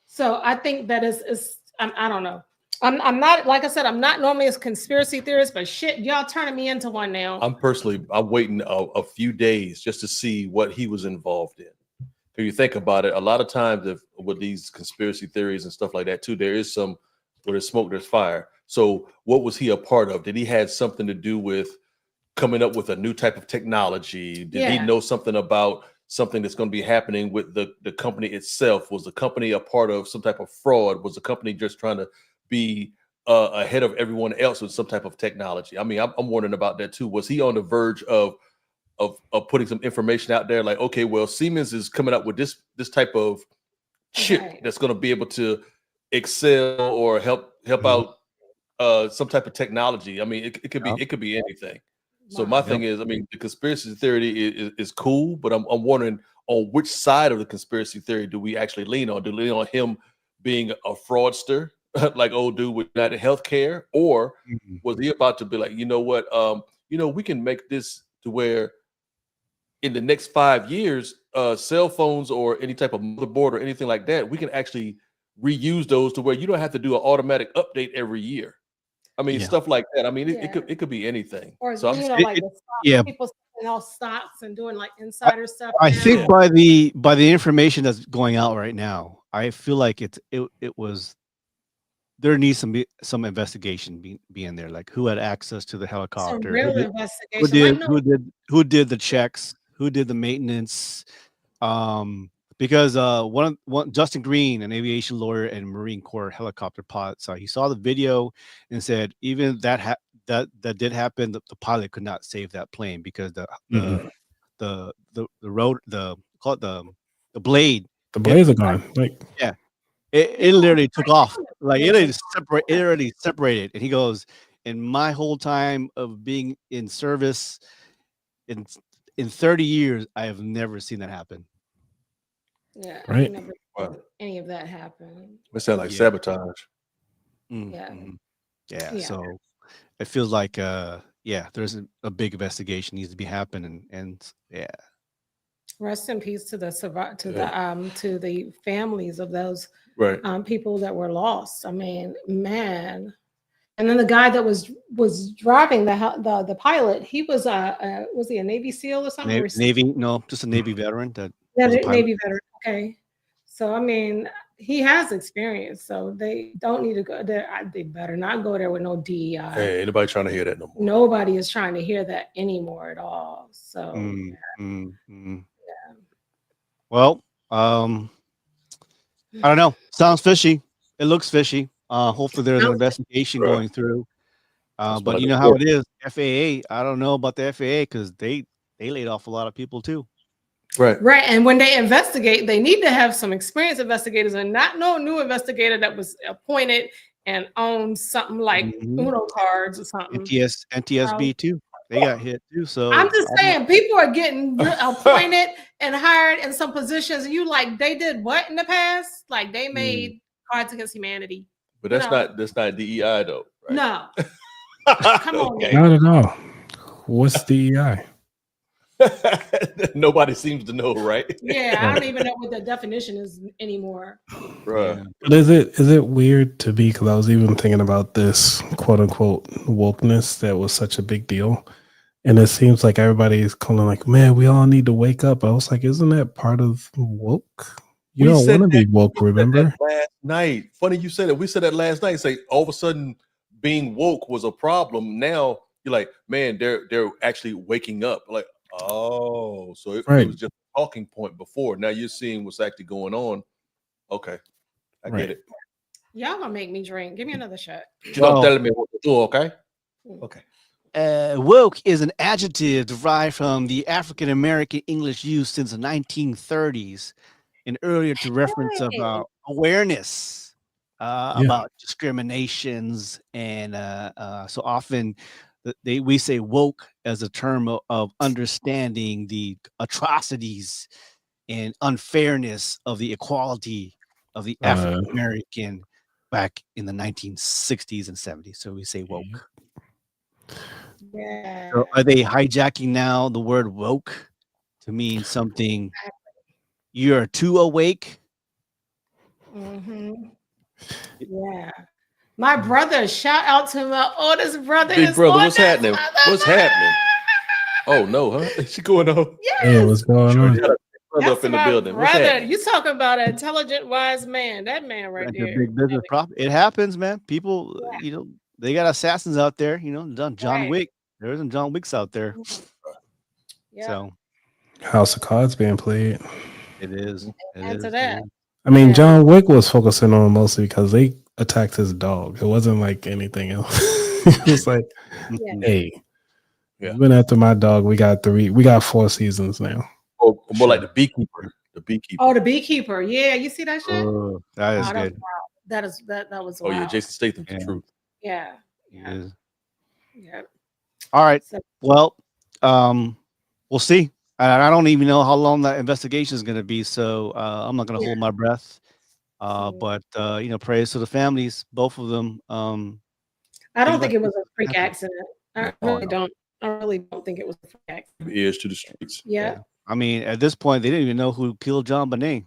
So I think that is I don't know. I'm not, like I said, I'm not normally a conspiracy theorist, but shit, y'all turning me into one now. I'm waiting a few days just to see what he was involved in. If you think about it, a lot of times with these conspiracy theories and stuff like that too, there is some, where there's smoke, there's fire. So what was he a part of? Did he have something to do with coming up with a new type of technology? Did he know something about something that's going to be happening with the company itself? Was the company a part of some type of fraud? Was the company just trying to be ahead of everyone else with some type of technology. I mean, I'm wondering about that too. Was he on the verge of putting some information out there, like, okay, well, Siemens is coming up with this type of chip that's going to be able to excel or help out some type of technology. I mean, it could be anything. So my thing is, I mean, the conspiracy theory is cool, but I'm wondering on which side of the conspiracy theory do we actually lean on? Do we lean on him being a fraudster, like old dude with United Healthcare, or was he about to be like, you know what, we can make this to where in the next 5 years, cell phones or any type of motherboard or anything like that, we can actually reuse those to where you don't have to do an automatic update every year. I mean, stuff like that. I mean, it could be anything. Or so like the stock, people selling all stocks and doing like insider stuff. I think by the information that's going out right now, I feel like it was. There needs some investigation being there, like who had access to the helicopter, Some real investigation. who did the checks, who did the maintenance, because one Justin Green, an aviation lawyer and Marine Corps helicopter pilot, he saw the video and said even that did happen, the pilot could not save that plane because the blade, the blades are gone. Like it literally took off. Like it already separated. And he goes, in my whole time of being in service in 30 years, I have never seen that happen. Yeah, right. I've never seen any of that happen. It sounds like sabotage. Yeah. So it feels like there's a big investigation needs to be happening, and rest in peace to the families of those people that were lost. I mean, man. And then the guy that was driving the pilot, he was he a Navy SEAL or something? Just a Navy veteran. Navy veteran. Okay, so I mean, he has experience, so they don't need to go there. They better not go there with no DEI. Hey, anybody trying to hear that no more? Nobody is trying to hear that anymore at all. So, Well, I don't know. Sounds fishy. It looks fishy. Hopefully there's an investigation going through. But you know how it is. FAA, I don't know about the FAA because they laid off a lot of people too. Right. And when they investigate, they need to have some experienced investigators and not no new investigator that was appointed and owns something like Uno cards or something. NTSB too. They got hit too. So I'm just saying, people are getting appointed and hired in some positions. And you like, they did what in the past? Like they made Cards Against Humanity. But that's not DEI though. Right? No. Come on. Not at all. What's DEI? Nobody seems to know, right? Yeah, I don't even know what the definition is anymore. Right. But is it weird to be, because I was even thinking about this quote unquote wokeness that was such a big deal. And it seems like everybody's calling like, man, we all need to wake up. I was like, isn't that part of woke? You don't want to be woke, remember? Last night. Funny you said it. We said that last night. Say all of a sudden being woke was a problem. Now you're like, man, they're actually waking up. Like, oh, so it was just a talking point before. Now you're seeing what's actually going on. Okay. I get it. Y'all gonna make me drink. Give me another shot. You're telling me what to do, okay? Okay. Woke is an adjective derived from the African American English used since the 1930s and earlier to reference about awareness about discriminations, and so often we say woke as a term of understanding the atrocities and unfairness of the equality of the African American back in the 1960s and 70s. So we say woke. Yeah. So are they hijacking now the word woke to mean something? You're too awake. Yeah. My brother, shout out to my oldest brother. Big brother, what's happening? What's happening? Oh no, huh? Is she going on? Yes. Hey, what's going on? That's up in the building. Brother, you talking about an intelligent, wise man? That man right there. Big business profit. It happens, man. People, they got assassins out there. John Wick. There's some John Wicks out there. So, House of Cards being played. It is. Answer that. I mean, John Wick was focusing on mostly because they attacked his dog. It wasn't like anything else. It was like, Yeah. hey, Yeah. you went after my dog. We got 4 seasons now. Or more like the beekeeper. The beekeeper. Oh, the beekeeper. Yeah, you see that shit? Oh, that is Wow, good. that was Oh wild. yeah, Jason Statham's Yeah. the truth. Yeah. He Yeah. is. Yeah. All right. So, Well, we'll see. And I don't even know how long that investigation is going to be, so I'm not going to Yeah. hold my breath. Mm. But praise to the families, both of them. I don't think think about it was a freak happen. accident. I Oh, really no. don't. I really don't think it was a freak accident. Ears to the streets. Yeah. I mean, at this point, they didn't even know who killed John Bonet.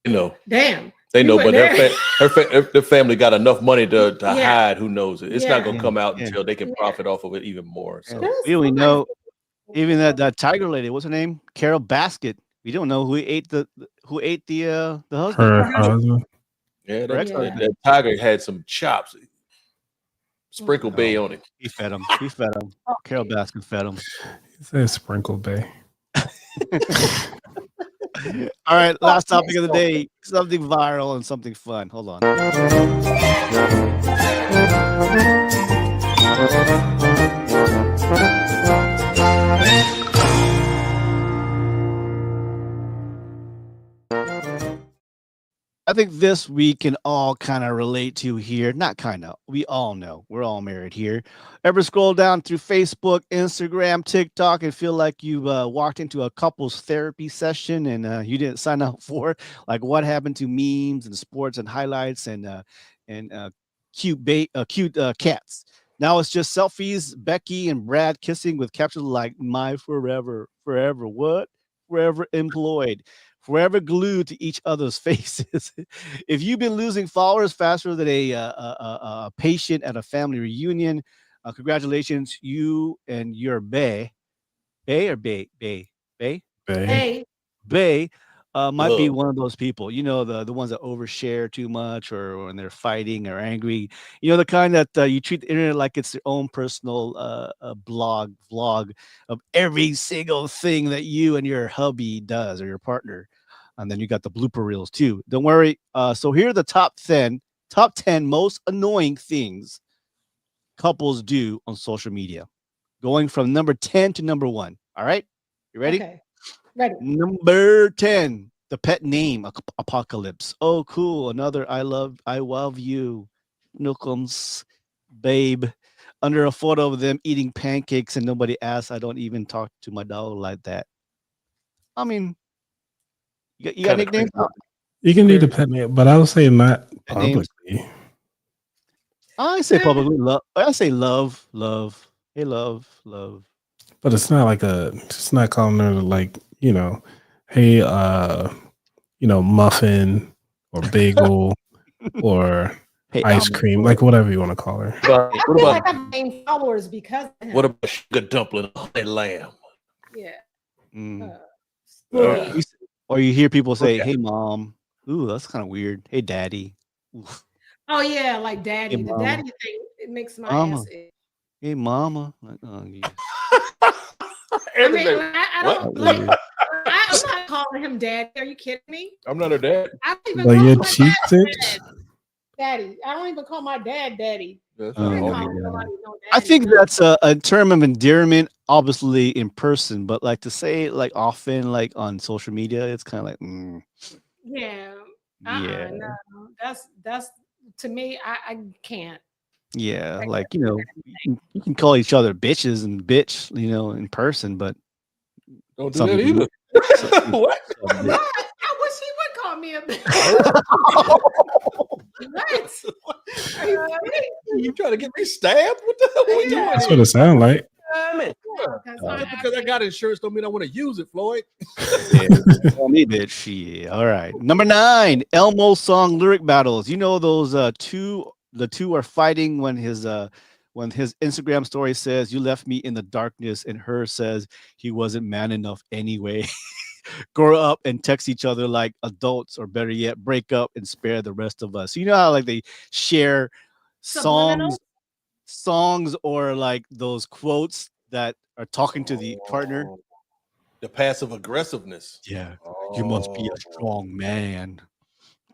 You know, Damn. they You know, were but there. their family got enough money to Yeah. hide. Who knows it? It's not gonna Yeah. come out Yeah. until they can Yeah. profit off of it even more. Yeah. So There's We only somebody- know even that tiger lady. What's her name? Carol Basket. We don't know who ate the husband. Her husband. yeah, Correct. that tiger had some chops. Sprinkle Bay on it. He fed him. Carol Baskin fed him. He said Sprinkle Bay. All right, last topic of the day. Something viral and something fun. Hold on. I think this we can all kind of relate to here. Not kind of. We all know. We're all married here. Ever scroll down through Facebook, Instagram, TikTok, and feel like you walked into a couples therapy session and you didn't sign up for it? Like what happened to memes and sports and highlights and cute cats? Now it's just selfies, Becky and Brad kissing with captions like "my forever what? Forever employed." Forever glued to each other's faces. If you've been losing followers faster than a patient at a family reunion, congratulations, you and your bae, bae, Bay. Hey. bae, might be Love. one of those people. You know, the ones that overshare too much, or when they're fighting or angry. You know, the kind that you treat the internet like it's their own personal vlog of every single thing that you and your hubby does or your partner. And then you got the blooper reels too. Don't worry. So here are the top 10 most annoying things couples do on social media, going from number 10 to number 1. All right, you ready? Okay. Ready. Number 10, the pet name apocalypse. Oh, cool. Another I love you, Nookums, babe. Under a photo of them eating pancakes and nobody asks. I don't even talk to my dog like that. I mean, you got Kinda nicknames? crazy. You can do the pet name, but I would say not Pet names? publicly. I say publicly love. I say love. Hey, love. But it's not like it's not calling her like, hey, muffin or bagel or Hey, ice cream, like whatever you want to call her. What I feel like about I've gained followers because of him. what about sugar dumpling, honey lamb? Yeah. Mm. Spooky. Or you hear people say, Okay. "Hey, mom." Ooh, that's kind of weird. Hey, daddy. Oof. Oh yeah, like daddy. Hey, The mama. daddy thing, it makes my Mama. ass itch. Hey, mama. Like, oh, yeah. I mean, I don't What? like. I'm not calling him daddy. Are you kidding me? I'm not her dad. I don't even But call your my cheeks dad itch? daddy. I don't even call my dad daddy. That's Oh, I not ain't all my calling you. God. nobody no I daddy, think no. that's a term of endearment, obviously in person, but like to say it like often, like on social media, it's kind of like, Yeah. yeah, No. That's to me. I can't. yeah. Like you can call each other bitches and bitch, in person, but Don't do some that people either. do. What? Some do. What? I wish he would call me a bitch. What? Are you kidding? You trying to get me stabbed? What the hell are we doing? That's what it sounds like. Because Just because I got insurance don't mean I want to use it, Floyd. Yeah, call me bitch. Yeah. All right. Number 9, Elmo song lyric battles. You know those two. The two are fighting when his Instagram story says you left me in the darkness, and her says he wasn't man enough anyway. Grow up and text each other like adults, or better yet, break up and spare the rest of us. You know how like they share Subliminal? songs or like those quotes that are talking to the partner. Oh, the passive aggressiveness. Yeah, you must be a Oh. strong man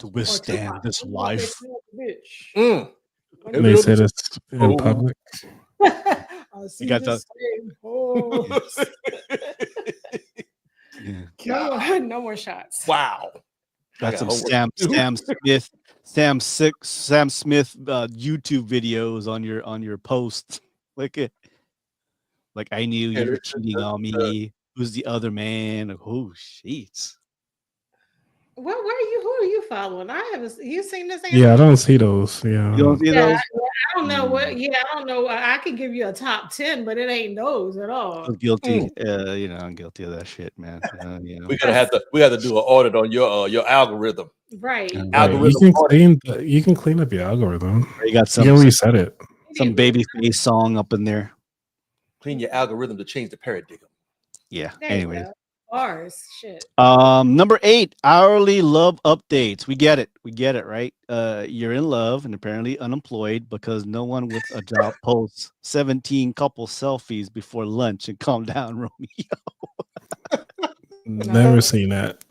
to Or withstand Tupac. this This is what they life. call the bitch. Mm. When And they you- said it's in Oh. public. I see got the same horse. Yeah. No more shots. Wow. I Got got some homework to do. Sam Smith YouTube videos on your post. Look at like I knew Yeah, you were this is cheating on me. Who's the other man? Like, oh sheets. Well, who are you following? I haven't. You seen this? Anthony? Yeah, I don't see those. Yeah. You don't see Yeah, those? I don't know what. Yeah, I don't know. I can give you a top 10, but it ain't those at all. I'm guilty. I'm guilty of that shit, man. We have to do an audit on your algorithm. Right. Right. You Algorithm audit. can clean up your algorithm. You got You can reset it. some baby face song up in there. Clean your algorithm to change the paradigm. Yeah. There you Anyways. go. Bars. Shit. Number 8, hourly love updates. We get it, right? You're in love and apparently unemployed because no one with a job posts 17 couple selfies before lunch and calm down, Romeo. Never seen that.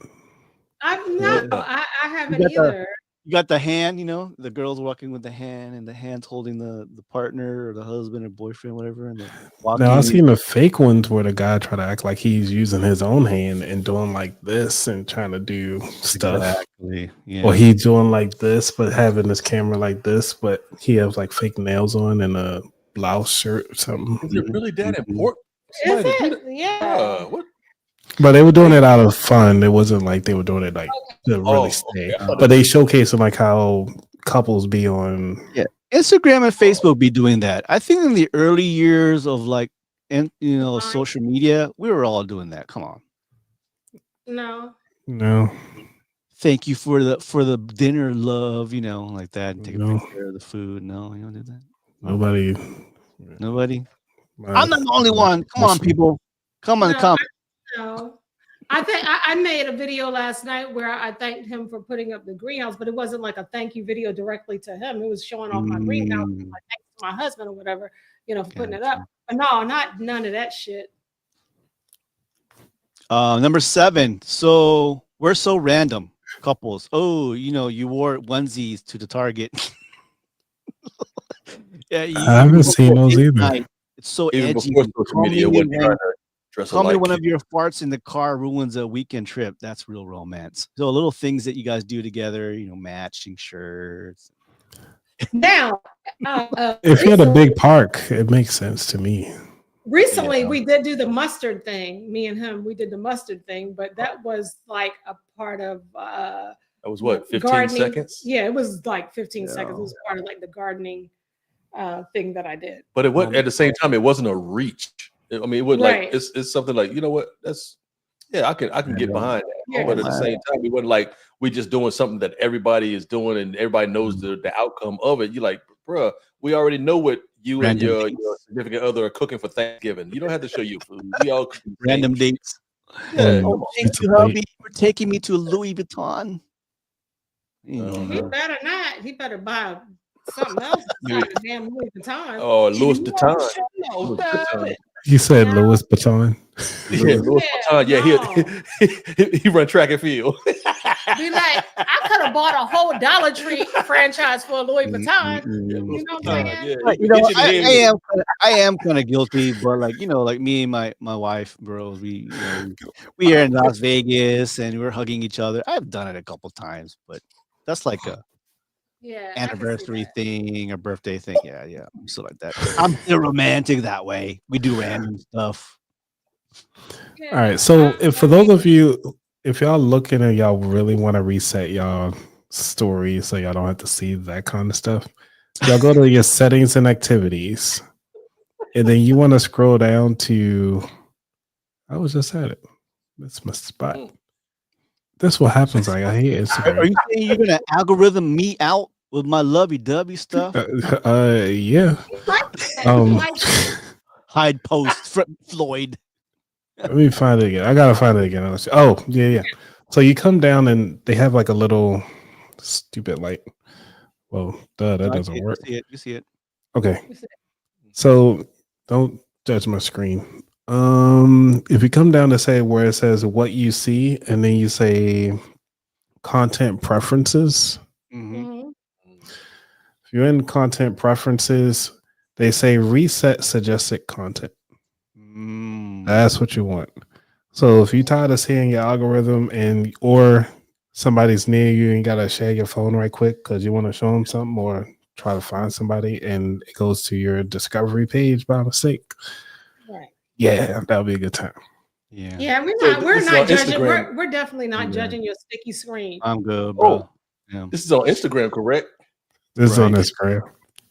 I'm not. Yeah. I haven't got the- either. You got the hand, the girl's walking with the hand and the hand's holding the partner or the husband or boyfriend, whatever. And walking. Now I've seen the fake ones where the guy try to act like he's using his own hand and doing like this and trying to do stuff. Exactly. Yeah. Or he's doing like this, but having his camera like this, but he has like fake nails on and a blouse shirt or something. Is it really that important? Is Somebody do it? that? Yeah. What? But they were doing it out of fun. It wasn't like they were doing it like to really stay. Okay. But they showcasing like how couples be on. Yeah. Instagram and Facebook be doing that. I think in the early years of social media, we were all doing that. Come on. No. No. Thank you for the dinner, love, like that, and take No. a picture of the food. No, you don't do that. Nobody. I'm not the only one. Come on, people. Come on, come. No. I think I made a video last night where I thanked him for putting up the greenhouse, but it wasn't like a thank you video directly to him. It was showing off my greenhouse, like thanks to my husband or whatever, for putting it up. But no, none of that shit. Number 7. So we're so random couples. Oh, you wore onesies to the Target. Yeah, I haven't seen those either. It's so Even edgy. before social media, when trying to dress Tell me alike. one of your farts in the car ruins a weekend trip. That's real romance. So little things that you guys do together, matching shirts. Now, If you had a big park, it makes sense to me. recently we did do the mustard thing. Me and him, we did the mustard thing, but that was like a part of That was what, 15 gardening. seconds? Yeah, it was like 15 seconds. It was part of like the gardening thing that I did. But it was at the same time, it wasn't a reach. I mean, it would Right. like it's something like, you know what? I can get behind that. Yeah. But at the same time, it wasn't like we just doing something that everybody is doing and everybody knows the outcome of it. You're like, bruh, we already know what you and your significant other are cooking for Thanksgiving. You don't have to show your food. We all Random dates. Yeah. Oh, thank you, hubby, for taking me to Louis Vuitton. He better not. He better buy something else besides the damn Louis Vuitton. Oh, Louis Vuitton. You said Louis Vuitton. Yeah, Louis Vuitton. Yeah, he run track and field. Be like, I could have bought a whole Dollar Tree franchise for Louis Vuitton. You know what I'm saying? Yeah, I am kind of guilty, but like me and my wife, bros, we are in Las Vegas and we're hugging each other. I've done it a couple times, but that's like a anniversary thing or birthday thing. Yeah, so like that. I'm still romantic that way. We do random stuff. All right, so if for those of you, if y'all looking and y'all really want to reset y'all stories so y'all don't have to see that kind of stuff, y'all go to your settings and activities, and then you want to scroll down to. I was just at it. That's my spot. That's what happens. Like I hate Instagram. Are you saying you're gonna algorithm me out with my lovey-dovey stuff? Yeah. Hide post Floyd. Let me find it again. I gotta find it again. Oh, yeah. So you come down and they have like a little stupid light. Well, that doesn't work. You see it. Okay. So don't judge my screen. If you come down to say where it says what you see, and then you say content preferences. Mm-hmm. If you're in content preferences, they say reset suggested content. That's what you want. So if you're tired of seeing your algorithm or somebody's near you and gotta share your phone right quick because you want to show them something or try to find somebody and it goes to your discovery page by mistake. Right. Yeah, that'll be a good time. Yeah, we're not judging. We're definitely not judging your sticky screen. I'm good, bro. Yeah. This is on Instagram, correct? This is on Instagram.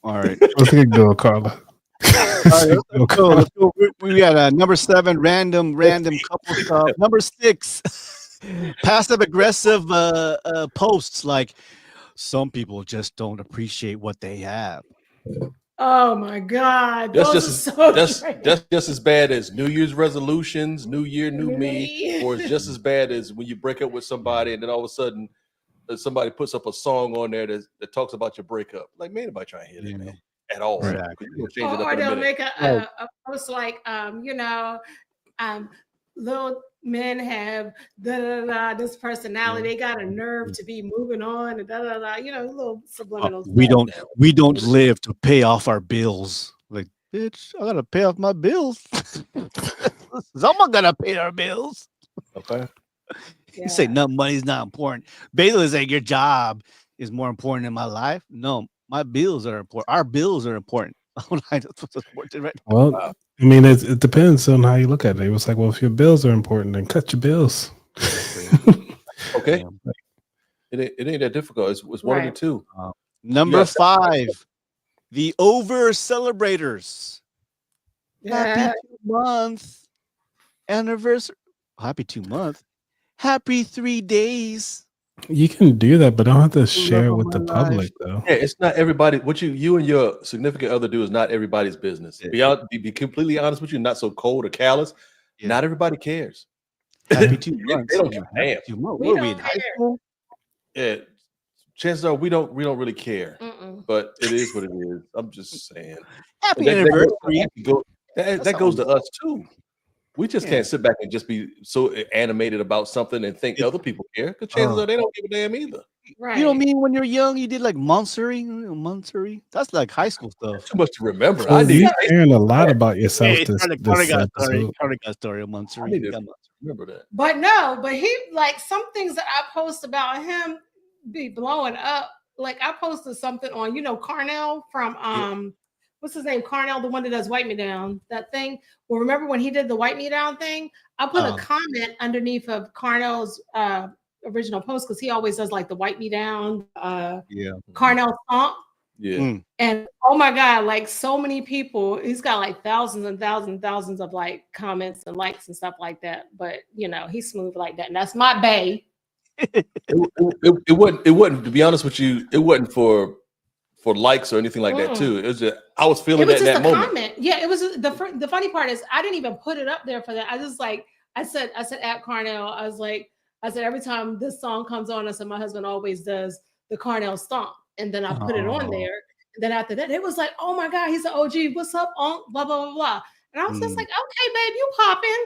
All right. What's it doing, Carla? All right, let's go. We got number 7, random couple stuff. Number 6, passive aggressive posts like some people just don't appreciate what they have. Oh my God, that's just as bad as New Year's resolutions, New Year, new me, or it's just as bad as when you break up with somebody and then all of a sudden somebody puts up a song on there that talks about your breakup. Like, man, nobody trying to hear that, man, at all. Exactly. Or they'll make a post like, little men have this personality. They got a nerve to be moving on and little subliminal. We don't live to pay off our bills. Like, bitch, I gotta pay off my bills. Someone gotta pay our bills. Okay. You say no, money's not important. Basically saying your job is more important in my life. No, my bills are important. Our bills are important. Well, I mean, it depends on how you look at it. It was like, well, if your bills are important, then cut your bills. Okay. It ain't that difficult. It's one of the two. Number 5, the over celebrators. Happy 2-month anniversary. Happy 2 month. Happy 3 days. You can do that, but don't have to share it with the public, though. Yeah, it's not everybody. What you and your significant other do is not everybody's business. Be completely honest with you, not so cold or callous. Yeah. Not everybody cares. Happy 2 months. They don't give a damn. What are we in high school? Yeah, chances are we don't really care. But it is what it is. I'm just saying. Happy anniversary. That goes to us too. We just can't sit back and just be so animated about something and think other people care, because chances are they don't give a damn either. Right. You know what I mean? When you're young, you did like Monstery. That's like high school stuff. Too much to remember. So you're caring a lot about yourself. Carter got story of Monstery. Remember that. But he, like, some things that I post about him be blowing up. Like, I posted something on, Carnell from what's his name? Carnell, the one that does Wipe Me Down, that thing. Well, remember when he did the Wipe Me Down thing? I put a comment underneath of Carnell's original post, because he always does like the Wipe Me Down Carnell stomp. Yeah. And oh my God, like so many people, he's got like thousands and thousands of like comments and likes and stuff like that. But he's smooth like that. And that's my bae. It wasn't, to be honest with you, it wasn't for likes or anything like that too. It was just, I was feeling that in that moment. Comment. Yeah, it was the funny part is I didn't even put it up there for that. I just like I said at Carnell, I said every time this song comes on, I said my husband always does the Carnell stomp, and then I put it on there. And then after that, it was like, oh my God, he's an OG. What's up, blah blah blah blah. And I was just like, okay, babe, you popping,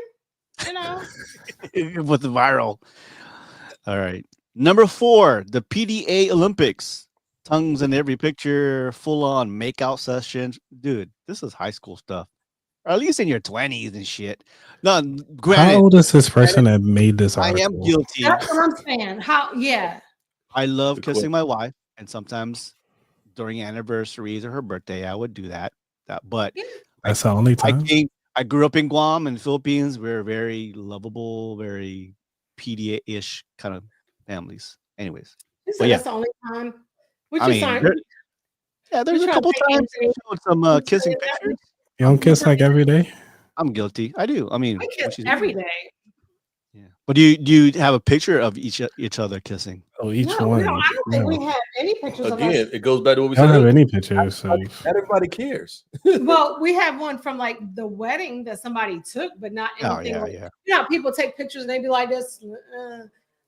with the viral. All right, number 4, the PDA Olympics. Tongues in every picture, full on makeout sessions. Dude, this is high school stuff. Or at least in your 20s and shit. No, granted. How old is this person that made this article? I am guilty. That's what I'm saying. I love kissing my wife, and sometimes during anniversaries or her birthday, I would do that. But that's the only time. I grew up in Guam and Philippines. We're very lovable, very PDA-ish kind of families. Anyways. That's the only time. There's a couple times I showed some kissing pictures. You don't kiss like every day? I'm guilty. I do. I mean, I kiss every day. Yeah, but do you have a picture of each other kissing? Oh, each one. No, I don't think we have any pictures. Again, it goes back to what we said. I don't have any pictures. Not everybody cares. Well, we have one from like the wedding that somebody took, but not anything. People take pictures and they be like this. No,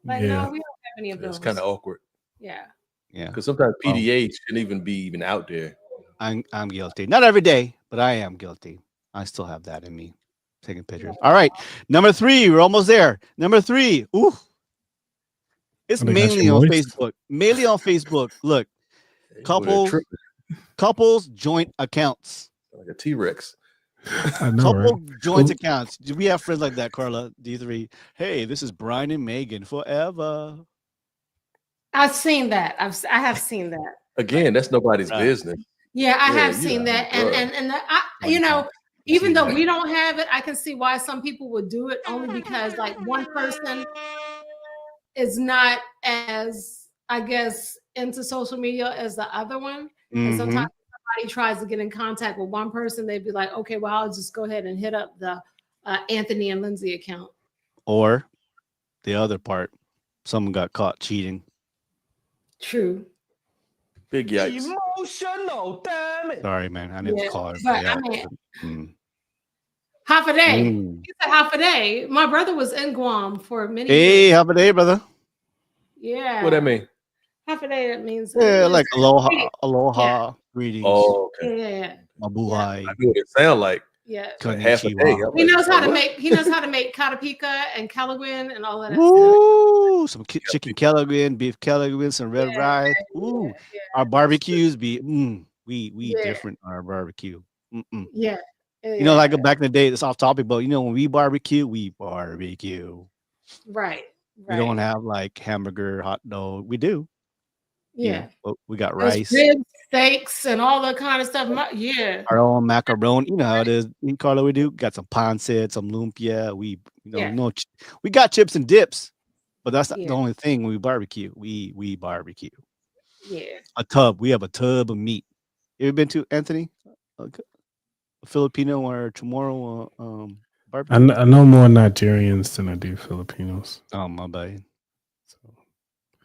we don't have any of those. It's kind of awkward. Yeah. Yeah, because sometimes PDA shouldn't even be out there. I'm guilty. Not every day, but I am guilty. I still have that in me, taking pictures. All right, number 3. We're almost there. Number 3. Ooh, It's Oh, they got mainly you on moist? Facebook. Mainly on Facebook. Look, couples, joint accounts. like a T-Rex. I know, right? Couple joint accounts. Do we have friends like that, Carla? D3. Hey, this is Brian and Megan forever. I've seen that. I have seen that. Again, that's nobody's Right. business. Yeah, I have you seen know, that, bruh. and Joint you know, account. even seen though that. we don't have it, I can see why some people would do it only because like one person is not as, I guess, into social media as the other one. And Mhm. sometimes somebody tries to get in contact with one person, they'd be like, okay, well, I'll just go ahead and hit up the Anthony and Lindsay account. Or the other part, someone got caught cheating. True. Big yikes. Emotional, damn it. Sorry, man. I didn't Yeah, call it. but I mean, half a day. Mm. He said half a day. My brother was in Guam for many Hey, years. have a day, brother. Yeah. What that mean? Half a day, that means Yeah, like aloha, greeting. aloha, greetings. Oh, okay. Yeah. Mabuhay. I knew what it sound like. Yeah. Like half a day. Konnichiwa. I'm He like, knows how to what? make Katapika and Calaguin and all of that stuff. Woo! Some chicken Kelloggan, beef Kelloggan, some red rice. Ooh, Yeah. our barbecues be we Yeah. different on our barbecue. Yeah. You know, like back in the day, it's off topic, but you know, when we barbecue. Right. We don't have like hamburger, hot dog. We do. You Yeah. know, but we got There's rice, ribs, steaks, and all that kind of stuff. Yeah. our own macaroni. You know how it is. Me and Carlo, we do. Got some pancit, some lumpia. We, Yeah. we got chips and dips, but that's not Yeah. the only thing when we barbecue. We barbecue. Yeah. A tub. We have a tub of meat. You ever been to Anthony? A Filipino or Chamorro barbecue? I know more Nigerians than I do Filipinos. Oh, my bad. So,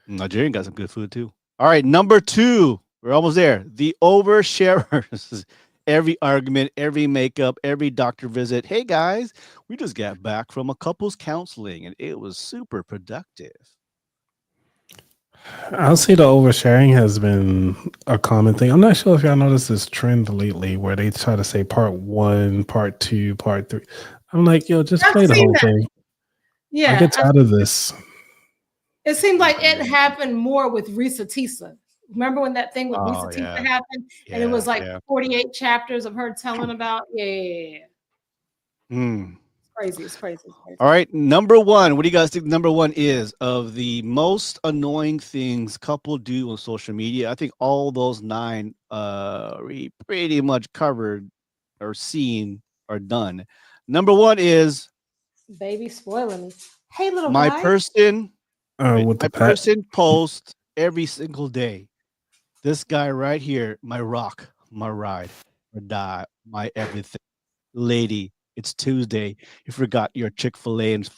Nigerian got some good food too. All right, number 2. We're almost there. The oversharers. Every argument, every makeup, every doctor visit. Hey guys, we just got back from a couples counseling and it was super productive. I'll say the oversharing has been a common thing. I'm not sure if y'all noticed this trend lately where they try to say part 1, part 2, part 3. I'm like, yo, just I've play the seen whole that. thing. Yeah. I get tired of this. It seemed like it happened more with Risa Tisa. Remember when that thing with Risa Tisa happened? And it was like 48 chapters of her telling about, It's crazy. It's crazy. All right, number 1. What do you guys think number 1 is of the most annoying things couple do on social media? I think all those 9 we pretty much covered or seen or done. Number 1 is Baby spoiling me. Hey, little my boy. person With the my person posts every single day. This guy right here, my rock, my ride, or die, my everything. Lady, it's Tuesday. You forgot your Chick-fil-A and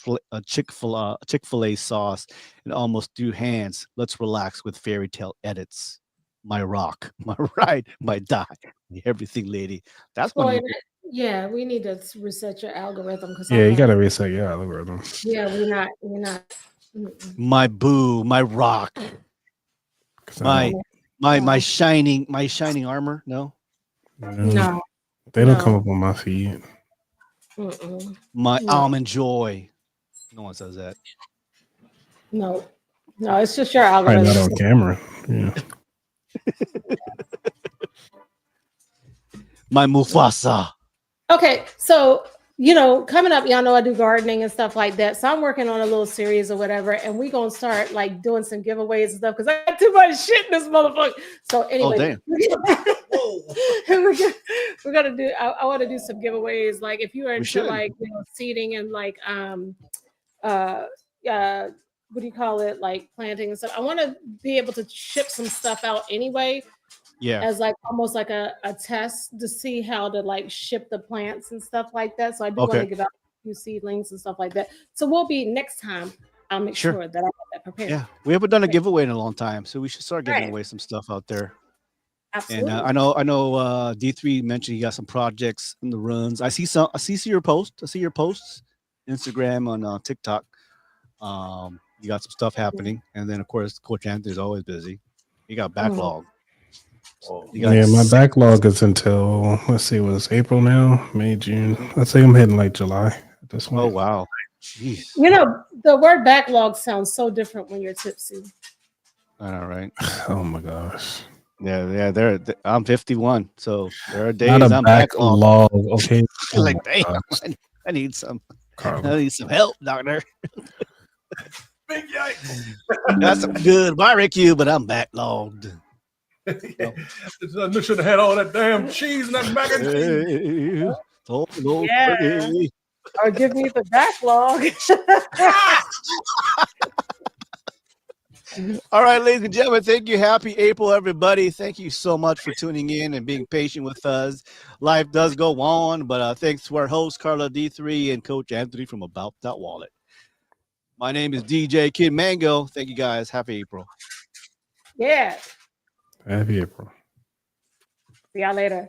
Chick-fil-A sauce and almost do hands. Let's relax with fairy tale edits. My rock, my ride, my die, my everything, lady. That's one. Boy, yeah, we need to reset your algorithm. Yeah, you gotta reset your algorithm. Yeah, we're not. My boo, my rock, my shining armor. No, No, they don't come up on my feed. My almond joy. No one says that. No, it's just your Probably algorithm. not on camera. Yeah. My Mufasa. Okay, so coming up, y'all know I do gardening and stuff like that. So I'm working on a little series or whatever, and we're gonna start like doing some giveaways and stuff because I got too much shit in this motherfucker. So anyway, we're gonna do. I want to do some giveaways. Like if you are into like seeding and like what do you call it, like planting and stuff. I want to be able to ship some stuff out anyway. Yeah. As like almost like a test to see how to like ship the plants and stuff like that. So I do want to give out a few seedlings and stuff like that. So we'll be next time. I'll make sure that I have that prepared. Yeah, we haven't done a giveaway in a long time, so we should start giving away some stuff out there. Absolutely. And I know D3 mentioned you got some projects in the runs. I see your posts. I see your posts, Instagram on TikTok. You got some stuff happening, and then of course Coach Anthony's always busy. You got backlog. My backlog is until let's see, was April now, May, June. I'd say I'm hitting like July at this point. Oh wow! Jeez. You know, the word backlog sounds so different when you're tipsy. All right. Oh my gosh. Yeah. I'm 51, so there are Not days a I'm backlogged. backlog, okay? Oh Like, my damn, gosh, I need some. Carla. I need some help, doctor. Big yikes. That's some good barbecue, but I'm backlogged. I should have had all that damn cheese and that mac and cheese. Hey, told old Yeah. Fergie. Or give me the backlog. All right, ladies and gentlemen, thank you. Happy April, everybody. Thank you so much for tuning in and being patient with us. Life does go on, but thanks to our host, Carla D3, and Coach Anthony from About That Wallet. My name is DJ Kid Mango. Thank you, guys. Happy April. Yeah. Happy April. See y'all later.